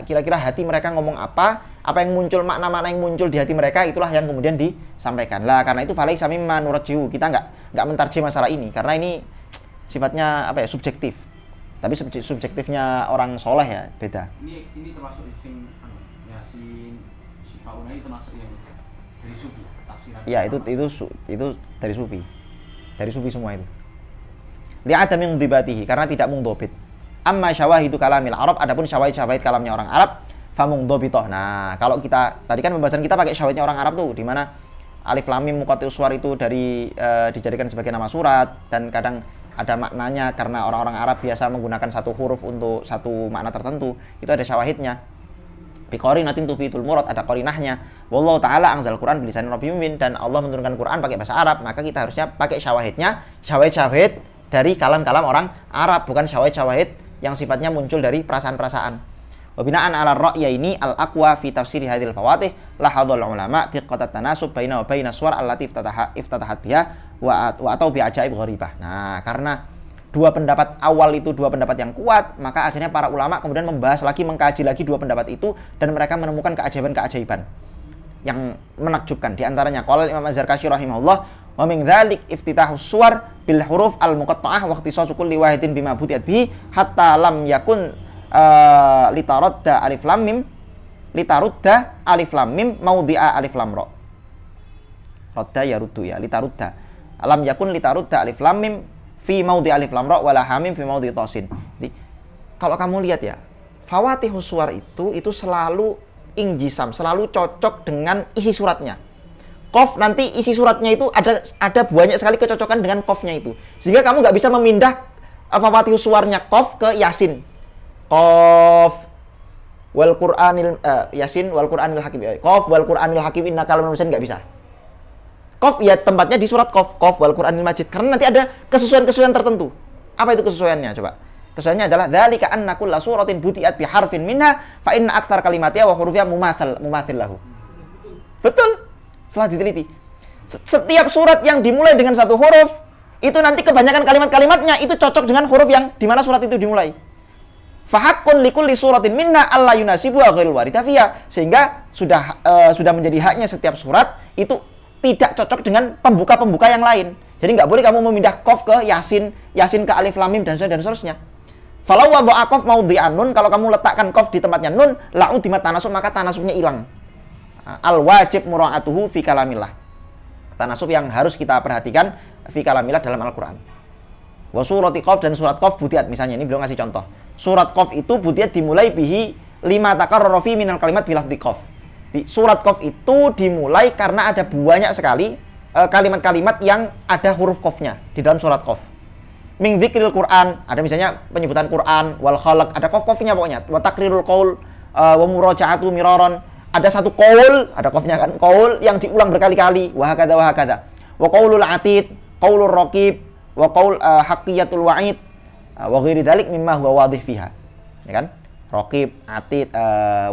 kira-kira hati mereka ngomong apa yang muncul, makna-makna yang muncul di hati mereka, itulah yang kemudian disampaikan. Lah karena itu falaisa mimma nurjihu, kita enggak mentarjih masalah ini karena ini sifatnya apa ya, subjektif. Tapi subjektifnya orang soleh ya beda. Ini termasuk isim si fauna ini termasuk yang dari sufi tafsiran. Ya itu dari sufi. Dari sufi semua itu. li'adami mundibatihi, karena tidak mungdobit. Amma syawahidu kalamil Arab, adapun syawahid kalamnya orang Arab, famungdobitoh. Nah, kalau kita tadi kan pembahasan kita pakai syawahidnya orang Arab tuh, di mana alif lam mim muqatil suwar itu dari dijadikan sebagai nama surat, dan kadang ada maknanya karena orang-orang Arab biasa menggunakan satu huruf untuk satu makna tertentu. Itu ada syawahidnya. Biqarinatin tufitul murad, ada qarinahnya. Wallahu taala anzal Quran bilisanin Rabbil Mumin, dan Allah menurunkan Quran pakai bahasa Arab, maka kita harusnya pakai syawahidnya, syawahid dari kalam-kalam orang Arab, bukan syawahid yang sifatnya muncul dari perasaan-perasaan. Wa bina'an 'ala ar-ra'yi ini al-aqwa fi tafsir hadhil fawatih lahadhal ulama tiqqatat tanasub baina wa baina suwar allati iftatahat biha wa atau bi ajaib gharibah. Nah, karena dua pendapat awal itu dua pendapat yang kuat, maka akhirnya para ulama kemudian membahas lagi, mengkaji lagi dua pendapat itu, dan mereka menemukan keajaiban-keajaiban yang menakjubkan. Di antaranya qala Imam Az-Zarkashi rahimahullah, wa min dzalik iftitahus suwar bil huruf al-muqatta'ah wa ikhtisasu kulli wahidin bima butiat bihi hatta lam yakun litarudda alif lam mim maudhi'a alif lam ra. Radda yaruddu ya, litarudda. Lam yakun litarudda alif lam mim fi maudhi alif lam ra wala hamim fi maudhi tasin. Jadi kalau kamu lihat ya, fawatihus suwar itu selalu injisam, selalu cocok dengan isi suratnya. Qaf nanti isi suratnya itu ada banyak sekali kecocokan dengan qafnya itu. Sehingga kamu nggak bisa memindah fawatihus suwarnya qaf ke yasin. Qaf wal Qur'anil yasin wal Qur'anil hakim. Qaf wal Qur'anil hakim innaka laminal mursalin, nggak bisa. Qaf ya tempatnya di surat Qaf, Qaf wal Qur'anil Majid, karena nanti ada kesesuaian-kesesuaian tertentu. Apa itu kesesuaiannya coba? Kesesuaiannya adalah dzalika anna kulla suratin butiat bi harfin minha fa inna aktsar kalimatiha wa hurufiha mumathil lahu. Betul. Setelah diteliti, setiap surat yang dimulai dengan satu huruf itu nanti kebanyakan kalimat-kalimatnya itu cocok dengan huruf yang di mana surat itu dimulai. Fahaqqun likulli suratin minna alla yunasibu ghairul waritha fiha, sehingga sudah menjadi haknya setiap surat itu tidak cocok dengan pembuka-pembuka yang lain. Jadi nggak boleh kamu memindah qaf ke yasin, yasin ke alif lam mim dan seterusnya. Falau wadha'a qaf maudhi'an nun, kalau kamu letakkan qaf di tempatnya nun, la'udimat tanasub, maka tanasubnya hilang. Al wajib mura'atuhu fi kalamillah. Tanasub yang harus kita perhatikan fi kalamillah dalam Al-Qur'an. Wa surati qaf, dan surat qaf butiat, misalnya ini beliau ngasih contoh. Surat qaf itu butiat dimulai bihi lima takarrara fi minal kalimat bi lafdzi qaf. Surat qaf itu dimulai karena ada banyak sekali kalimat-kalimat yang ada huruf qafnya di dalam surat qaf. Min dzikril Qur'an, ada misalnya penyebutan Qur'an, wal khalaq, ada qaf-qafnya pokoknya. Wa takrirul qaul wa muraja'atu miraron, ada satu qaul, ada qafnya kan, qaul yang diulang berkali-kali, wa hakadha. Wa qaulul atid, qaulur raqib, wa qaul haqqiyatul wa'id, wa ghairi dzalik mimma huwa wadhih fiha. Ya kan? Raqib, atid,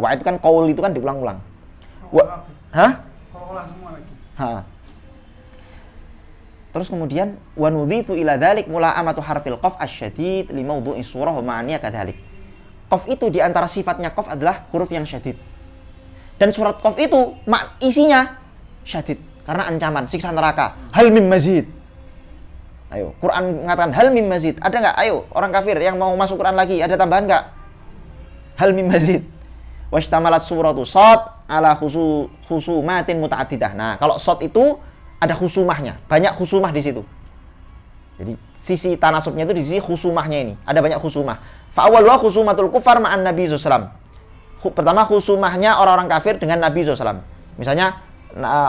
wa'id kan qaul itu kan diulang-ulang. Kalau semua lagi. Terus kemudian wa nudhifu ila dzalik mula'amatu harfil qaf asyadid li mawdu'i surah wa ma'aniya kadzalik. Qaf itu di antara sifatnya qaf adalah huruf yang syadid. Dan surat qaf itu isinya syadid karena ancaman siksa neraka. Hal mim mazid. Ayo, Quran mengatakan hal mim mazid. Ada enggak? Ayo, orang kafir yang mau masuk Quran lagi, ada tambahan enggak? Hal mim mazid. Washtamalat suratu Shad ala khusumatin muta'addidah. Nah, kalau Shad itu ada khusumahnya, banyak khusumah di situ. Jadi sisi tanasubnya itu di sisi khusumahnya ini, ada banyak khusumah. Fa awwaluha khusumatul kufar ma'an Nabi sallallahu alaihi wasallam. Pertama khusumahnya orang-orang kafir dengan Nabi sallallahu alaihi wasallam. Misalnya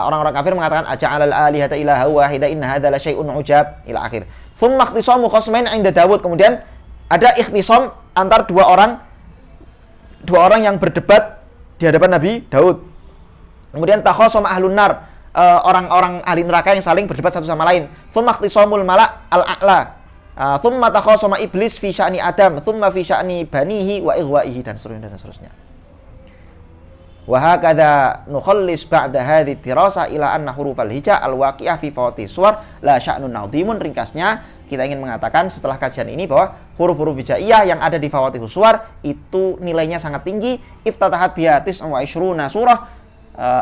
orang-orang kafir mengatakan aja'alal alihata ilaha wahida inna hadza la syai'un ujab ila akhir. Tsumma ikhtisamu khasmain 'inda Dawud. Kemudian ada ikhtisam antar dua orang yang berdebat di hadapan Nabi Daud. Kemudian takhasama ahlun nar, orang-orang ahli neraka yang saling berdebat satu sama lain. Tsumma ikhtisamul mala' al-a'la. Tsumma takhasama iblis fi sya'ni Adam, tsumma fi sya'ni banihi wa ighwaihi, dan seterusnya. Wa hakadha nukhallis ba'da hadhihi dirasa ila anna hurufal hija al-waqi'ah fi fawati suwar la sya'nun 'adzimun. Ringkasnya, kita ingin mengatakan setelah kajian ini bahwa huruf-huruf hijaiyah yang ada di fawatihus suwar itu nilainya sangat tinggi. Iftatahat biha 29 surah,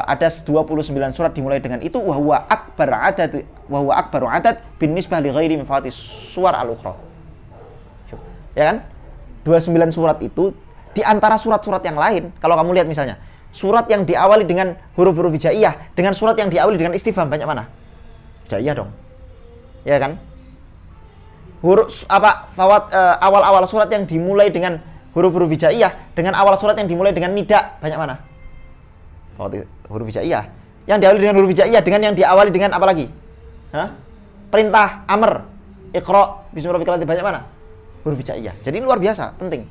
ada 29 surat dimulai dengan itu. Wa huwa akbaru adad bin nisbah li ghairi min fawatis suwar al-ukhra. Ya kan? 29 surat itu di antara surat-surat yang lain. Kalau kamu lihat misalnya surat yang diawali dengan huruf-huruf hijaiyah dengan surat yang diawali dengan istifham, banyak mana? Hijaiyah dong. Ya kan? huruf awal-awal surat yang dimulai dengan huruf-huruf hijaiyah dengan awal surat yang dimulai dengan nida banyak mana? Oh, huruf hijaiyah. Yang diawali dengan huruf hijaiyah dengan yang diawali dengan apa lagi? Perintah, amr, iqra, bismillahirrahmanirrahim, banyak mana? Huruf hijaiyah. Jadi luar biasa, penting.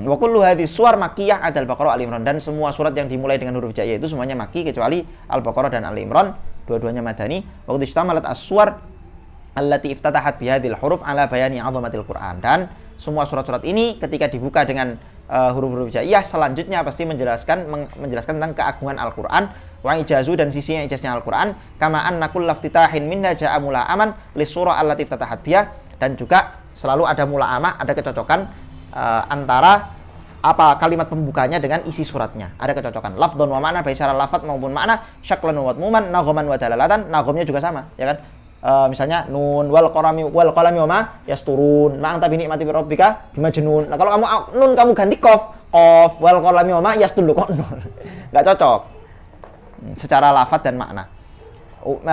Wa kullu hadhihi suwar makkiyah adal Baqarah Al Imran, dan semua surat yang dimulai dengan huruf hijaiyah itu semuanya makki kecuali Al-Baqarah dan Al Imran, dua-duanya madani. Wa qad ishtamalat as-suwar allati iftatahat bihadhil huruf ala bayani 'azamatil Qur'an, dan semua surat-surat ini ketika dibuka dengan huruf-huruf hijaiyah selanjutnya pasti menjelaskan tentang keagungan Al-Qur'an wa ijazu dan sisinya ijaznya Al-Qur'an, kama anna kullu iftitahin minha ja'a mula'aman lisurah allati iftatahat biha, dan juga selalu ada mula'amah, ada kecocokan antara apa kalimat pembukanya dengan isi suratnya, ada kecocokan lafdhon wa ma'na, baik secara lafaz maupun makna, syaklan wa madmuman, naghaman wa dalalatan, naghamnya juga sama, ya kan? Misalnya nun wal qalami wa ma yasturun, ma anta bi ni'mati rabbika bimajnun. Nah, kalau kamu nun kamu ganti qaf wal qalami wa ma yastur, kok enggak cocok secara lafaz dan makna.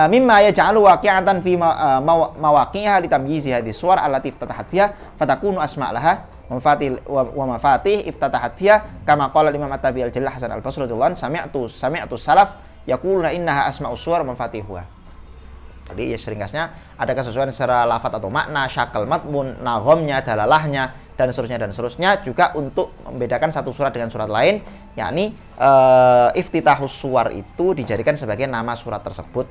Mimma yaj'alu waqi'atan fi mawaqi'iha litamyizi hadhihi suwar allati iftatahat biha fatakunu asma' laha wa mafatih iftatahat biha, kama qala Imam At-Tabi Al-Jalil Hasan Al-Basri radhiyallahu anhu, sami'tu salaf yaquluna innaha asma'us suwar wa mafatihuha. Jadi ya ringkasnya ada kesesuaian secara lafaz atau makna, syakal matmun, naghamnya, dalalahnya, dan seterusnya juga untuk membedakan satu surat dengan surat lain, yakni iftitahus suwar itu dijadikan sebagai nama surat tersebut,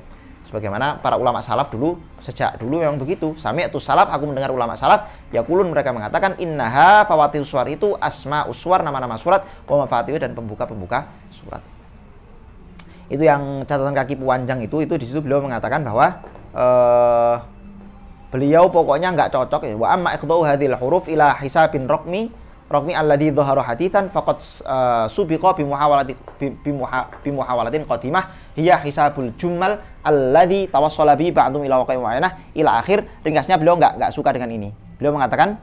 sebagaimana para ulama salaf dulu, sejak dulu memang begitu. Sami'tu salaf, aku mendengar ulama salaf yaqulun, mereka mengatakan innaha fawatihus suwar itu asma'us suwar, nama-nama surat, wa mafatihu, dan pembuka-pembuka surat. Itu yang catatan kaki Puanjang itu di situ beliau mengatakan bahwa beliau pokoknya nggak cocok ya. Wa amma ikhdau hadhil huruf ila hisabin raqmi alladhi dhahara haditsan faqad subiqa bi muhawalatin qadimah hiya hisabul jumal alladhi tawassala bi ba'dhum ila waqi' mu'ayyana ila akhir. Ringkasnya beliau nggak suka dengan ini. Beliau mengatakan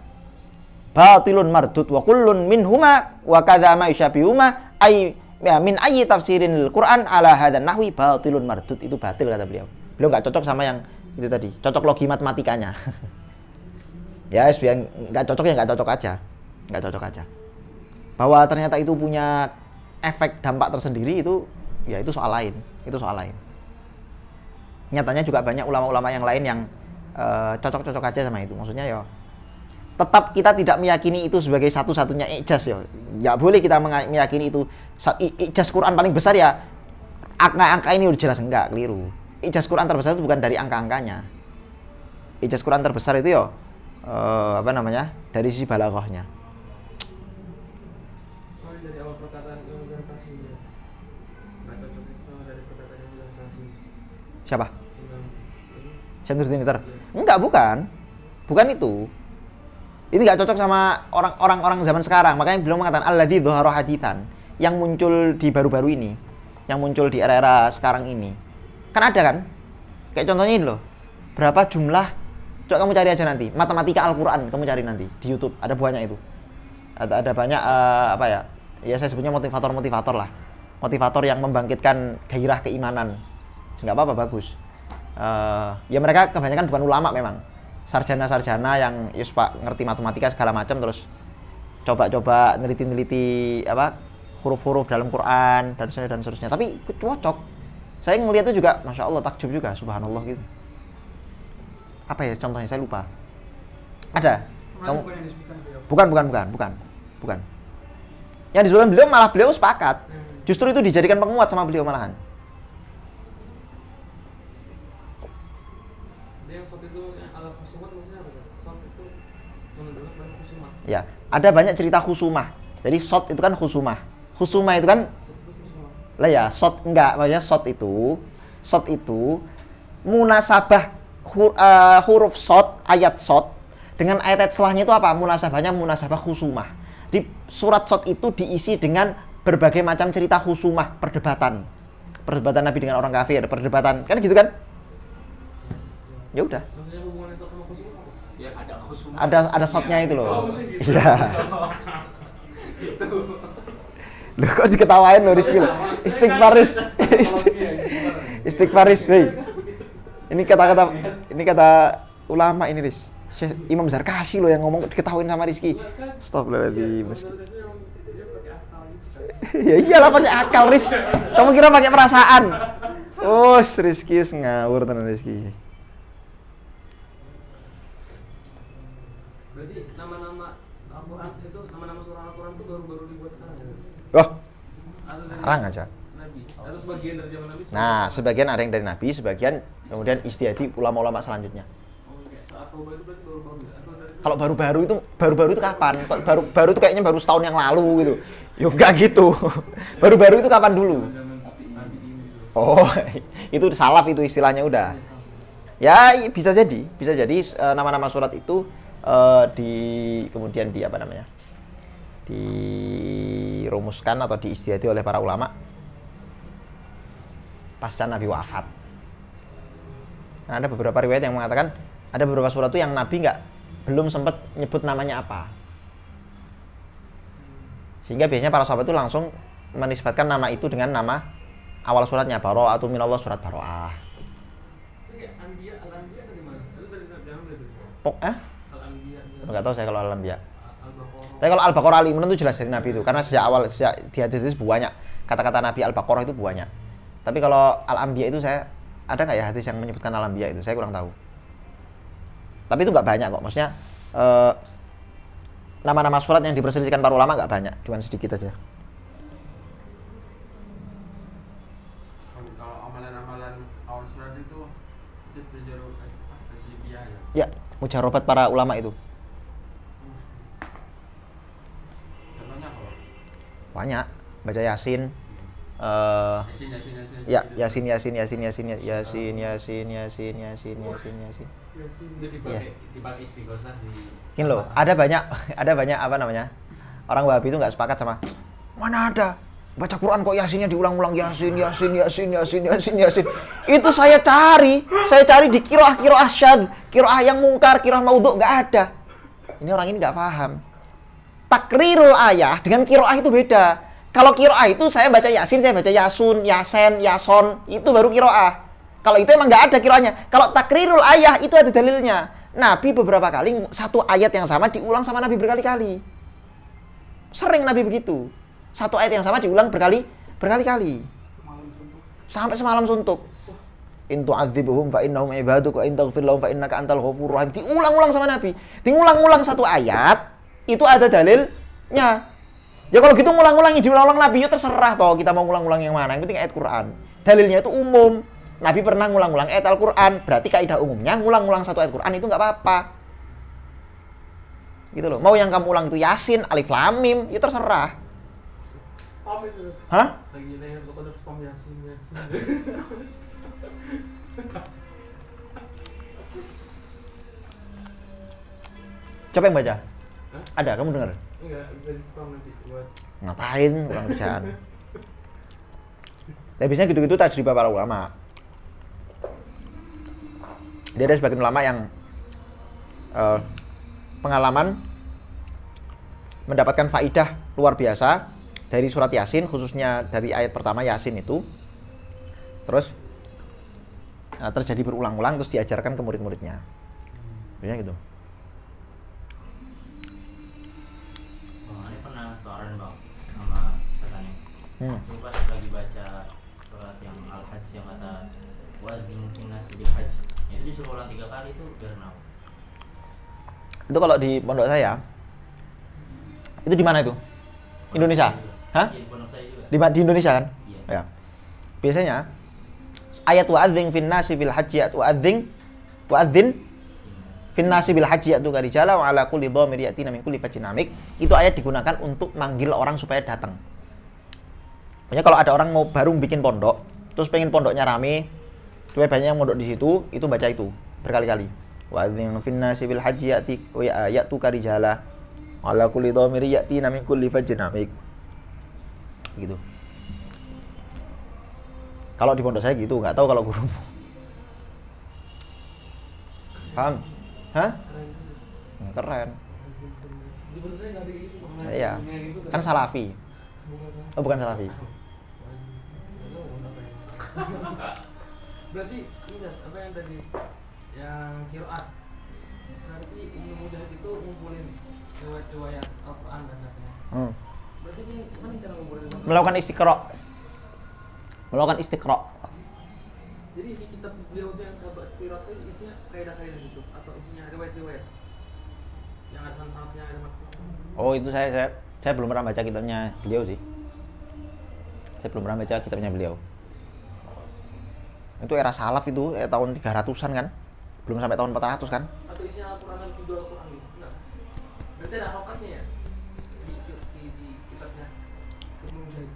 batilun mardud wa kullun minhuma wa kadza ma yushabihuma ay min ayyi tafsirin Al-Qur'an ala hadzal nahwi batilun mardud, itu batil kata beliau. Beliau nggak cocok sama yang itu tadi, cocok logi matematikanya. Ya, biar nggak cocok ya nggak cocok aja. Bahwa ternyata itu punya efek dampak tersendiri itu soal lain, Nyatanya juga banyak ulama-ulama yang lain yang cocok-cocok aja sama itu. Maksudnya ya tetap kita tidak meyakini itu sebagai satu-satunya ijaz ya. Ya boleh kita meyakini itu ijaz Quran paling besar ya. Angka-angka ini udah jelas enggak, keliru. Ijaz Quran terbesar itu bukan dari angka-angkanya. Ijaz Quran terbesar itu ya dari sisi balaghahnya. Dari awal perkataan Imam Zarkashi ya. Enggak cocok itu sama dari perkataan Imam Zarkashi. Siapa? Syamsuddin Iter. Enggak, bukan itu. Ini nggak cocok sama orang zaman sekarang. Makanya beliau mengatakan alladzi dhahara haditsan, yang muncul di baru-baru ini, yang muncul di era-era sekarang ini. Kan ada kan? Kayak contohnya ini loh. Berapa jumlah? Coba kamu cari aja nanti. Matematika Al-Qur'an, kamu cari nanti di YouTube. Ada banyak itu. Ada banyak Ya saya sebutnya motivator lah. Motivator yang membangkitkan gairah keimanan. Enggak apa-apa, bagus. Ya mereka kebanyakan bukan ulama memang. Sarjana-sarjana yang ngerti matematika segala macam, terus coba-coba neliti-neliti huruf-huruf dalam Quran dan seterusnya. Tapi cocok. Saya ngelihat itu juga, masya Allah, takjub juga, subhanallah gitu. Apa ya contohnya? Saya lupa. Ada. Kamu? Bukan. Yang disebutkan beliau sepakat. Justru itu dijadikan penguat sama beliau malahan. Ya, ada banyak cerita khusumah. Jadi shot itu kan khusumah. Khusumah itu kan lah ya, shot enggak, maksudnya shot itu munasabah huruf shot, ayat shot dengan ayat setelahnya itu apa? Munasabahnya munasabah khusumah. Di surat shot itu diisi dengan berbagai macam cerita khusumah, perdebatan Nabi dengan orang kafir, perdebatan, kan gitu kan? Ya udah. Maksudnya hubungannya shot sama khusumah apa? Ya ada khusumah. Ada shotnya itu loh. Gitu. Iya. Gitu. Loh, kok diketawain loh Rizky? Istighfaris, weh. Ini kata ulama ini, Riz. Syekh Imam Zarkashi loh yang ngomong, diketahuin sama Rizky. Astagfirullahaladzim. Dia pakai akal gitu. Ya iyalah pakai akal, Riz. Kamu kira pakai perasaan? Oh, Rizky ngawur tenan Rizky. Berarti nama-nama Al-Quran itu, nama-nama surah Al-Quran itu baru-baru dibuat sekarang ya? Oh, Atau dari sekarang aja. Nabi? Atau sebagian dari zaman Nabi? Nah, sebagian ada yang dari Nabi, sebagian kemudian istihadi ulama-ulama selanjutnya. Oh, kayak saat Taubah itu berarti baru-baru ya? Atau dari Kalau baru-baru itu kapan? Kok baru itu kayaknya baru setahun yang lalu gitu. Yo enggak gitu. Baru-baru itu kapan dulu? zaman Nabi ini gitu. Oh, itu salaf itu istilahnya udah. Ya bisa jadi nama-nama surat itu kemudian dirumuskan atau diistihadi oleh para ulama pasca Nabi wafat. Nah, ada beberapa riwayat yang mengatakan ada beberapa surat itu yang Nabi belum sempat nyebut namanya apa, sehingga biasanya para sahabat itu langsung menisbatkan nama itu dengan nama awal suratnya, Bara'atu minallah, surat Bara'ah. Ini kayak Al-Anbiya dari mana? Itu dari zaman dari Al-Anbiya. Nggak tahu saya kalau Al-Anbiya. Al-Baqarah. Tapi kalau Al-Baqarah Ali Imran itu jelas dari Nabi itu, karena sejak di hadis banyak kata-kata Nabi Al-Baqarah itu banyak. Tapi kalau Al-Anbiya itu ada nggak ya hadis yang menyebutkan Al-Anbiya itu? Saya kurang tahu. Tapi itu nggak banyak kok, maksudnya nama-nama surat yang diperselisihkan para ulama nggak banyak, cuma sedikit aja. Kalau amalan-amalan awal surat itu tajribiyah ya. Ya, mujarobat para ulama itu Contohnya apa? banyak, baca Yasin, Yasin. Itu dipakai istighosah di Gini loh, ada banyak apa namanya, orang Wahabi itu nggak sepakat sama mana ada baca Quran kok Yasinnya diulang-ulang, Yasin. Itu saya cari di kiroah syadz, kiroah yang mungkar, kiroah maudhu, nggak ada. Ini orang ini nggak paham. Takrirul ayah dengan kiroah itu beda. Kalau kiroah itu saya baca Yasin, saya baca Yasun, Yasen, Yason, itu baru kiroah. Kalau itu emang nggak ada kiroahnya. Kalau takrirul ayah itu ada dalilnya. Nabi beberapa kali satu ayat yang sama diulang sama Nabi berkali-kali. Sering Nabi begitu. Satu ayat yang sama diulang berkali-kali. Sampai semalam suntuk. In tu'adzibuhum fa innahum ibaduk wa in taghfir lahum fa innaka antal ghafurur rahim. Diulang-ulang sama Nabi. Diulang-ulang satu ayat itu ada dalilnya. Ya kalau gitu ngulang-ulang diulang-ulang Nabi, ya terserah toh kita mau ngulang-ulang yang mana. Yang penting ayat Quran. Dalilnya itu umum. Nabi pernah ngulang-ulang ayat Al-Quran, berarti kaidah umumnya ngulang-ulang satu ayat Quran itu nggak apa-apa. Gitu loh. Mau yang kamu ulang itu Yasin, Alif Lam Mim, ya terserah. Spam itu. Hah? Lagi nanya lo kode spam Yasin. Coba yang baca. Hah? Ada, kamu dengar? Enggak, bisa di spam nanti buat. Ngapain orang kerjaan? Tapi biasanya gitu-gitu tajribah para ulama. Dia ada sebagian ulama yang pengalaman mendapatkan faidah luar biasa dari surat Yasin, khususnya dari ayat pertama Yasin itu. Terus terjadi berulang-ulang, terus diajarkan ke murid-muridnya. Biasanya gitu. Ini pernah setoran bang sama setannya. Cuma pas lagi baca surat yang Al-Hajj yang kata wadzin finnas bil hajj, itu disuruh ulang 3 kali itu biar kenapa? Itu kalau di pondok saya, itu di mana itu? Indonesia? Hah? Iya, di pondok saya juga. Di Indonesia kan? Iya. Ya. Biasanya ayat wa'adzin finnasi bil hajji wa'adzin finnasi bil hajji ya'tu karijala wa ala kulli dhamir ya'tina min kulli fajjin amik. Itu ayat digunakan untuk manggil orang supaya datang. Makanya kalau ada orang mau baru bikin pondok, terus pengen pondoknya rame, supaya banyak yang mondok di situ, itu baca itu berkali-kali. Wa'adzin finnasi bil hajji ya'tu karijala wa ala kulli dhamir ya'tina min kulli fajjin amik. Gitu. Kalau di pondok saya gitu, nggak tahu kalau guru. Paham? Hah? Keren. Keren. Di pondok saya nggak ada kayak gitu. Iya. Kan salafi. Oh, bukan salafi. Berarti ini apa yang tadi yang kiroat Berarti Ibnu Mujahid itu ngumpulin riwayat-riwayat Al-Quran dan katanya. Berarti ini gimana cara ngumpulin? Melakukan istiqra. Jadi isi kitab beliau itu yang sahabat Qirat itu isinya kaidah-kaidah gitu atau isinya riwayat-riwayat yang ada sanad-sanadnya, ada matnya. Oh, itu saya belum pernah baca kitabnya beliau sih. Saya belum pernah baca kitabnya beliau. Itu era salaf itu, tahun 300-an kan? Belum sampai tahun 400 kan? Atau isinya Al-Quran dan judul Al-Quran gitu. Enggak. Berarti ada harokatnya ya di kitabnya Ibnu Mujahid.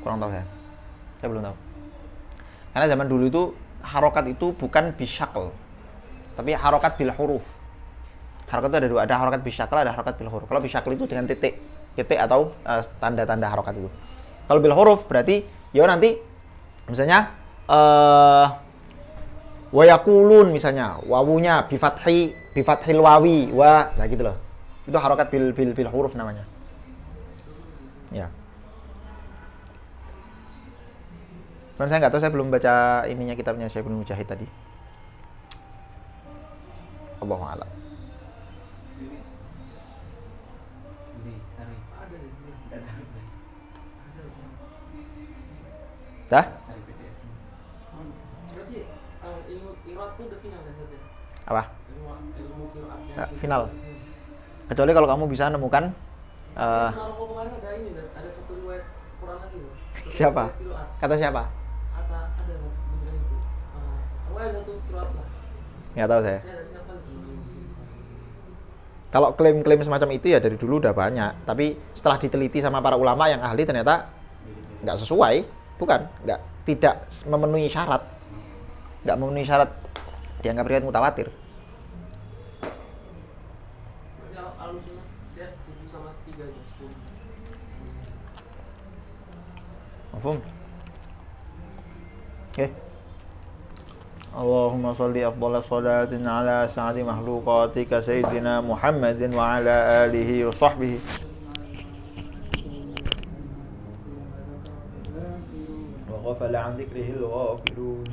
Kurang tahu saya. Saya belum tahu. Karena zaman dulu itu harokat itu bukan bisyakl, tapi harokat bil huruf. Harokat itu ada dua, ada harokat bisyakl, ada harokat bil huruf. Kalau bisyakl itu dengan titik atau tanda-tanda harokat itu. Kalau bil huruf berarti ya nanti misalnya wa yaqulun misalnya wawunya bi fathil wawi wa, nah gitu loh. Itu harokat bil huruf namanya. Ya. Cuman saya nggak tahu, saya belum baca ininya kitabnya Syekh Ibnu Mujahid tadi. Allahu a'lam. Ini cari Ada di sini. enggak tahu saya. Ada. Dah? Cari PDF. Berarti ilmu Qirat itu udah final ya Ustaz ya? Apa? Ilmu Qiratnya. Nggak, final. Kecuali kalau kamu bisa nemukan Maroko kemarin ada ini kan, ada satu riwayat Quran lagi tuh. siapa? Qiraat. Kata siapa? Ada kan, bilang itu. Ada satu Qiraat lah. Nggak tahu saya. Saya dari siapa tuh? Kalau klaim-klaim semacam itu ya dari dulu udah banyak, tapi setelah diteliti sama para ulama yang ahli ternyata nggak sesuai, tidak memenuhi syarat, dianggap riwayat mutawatir. Berarti Al-Sunnah lihat 7 sama 3 aja 10. Mafhum? Oke. Allahumma shalli afdhalas shalatin ala sa'ati makhluqatika sayyidina Muhammadin wa ala alihi wa sahbihi. Wa ghafala an dzikrihil ghafilun.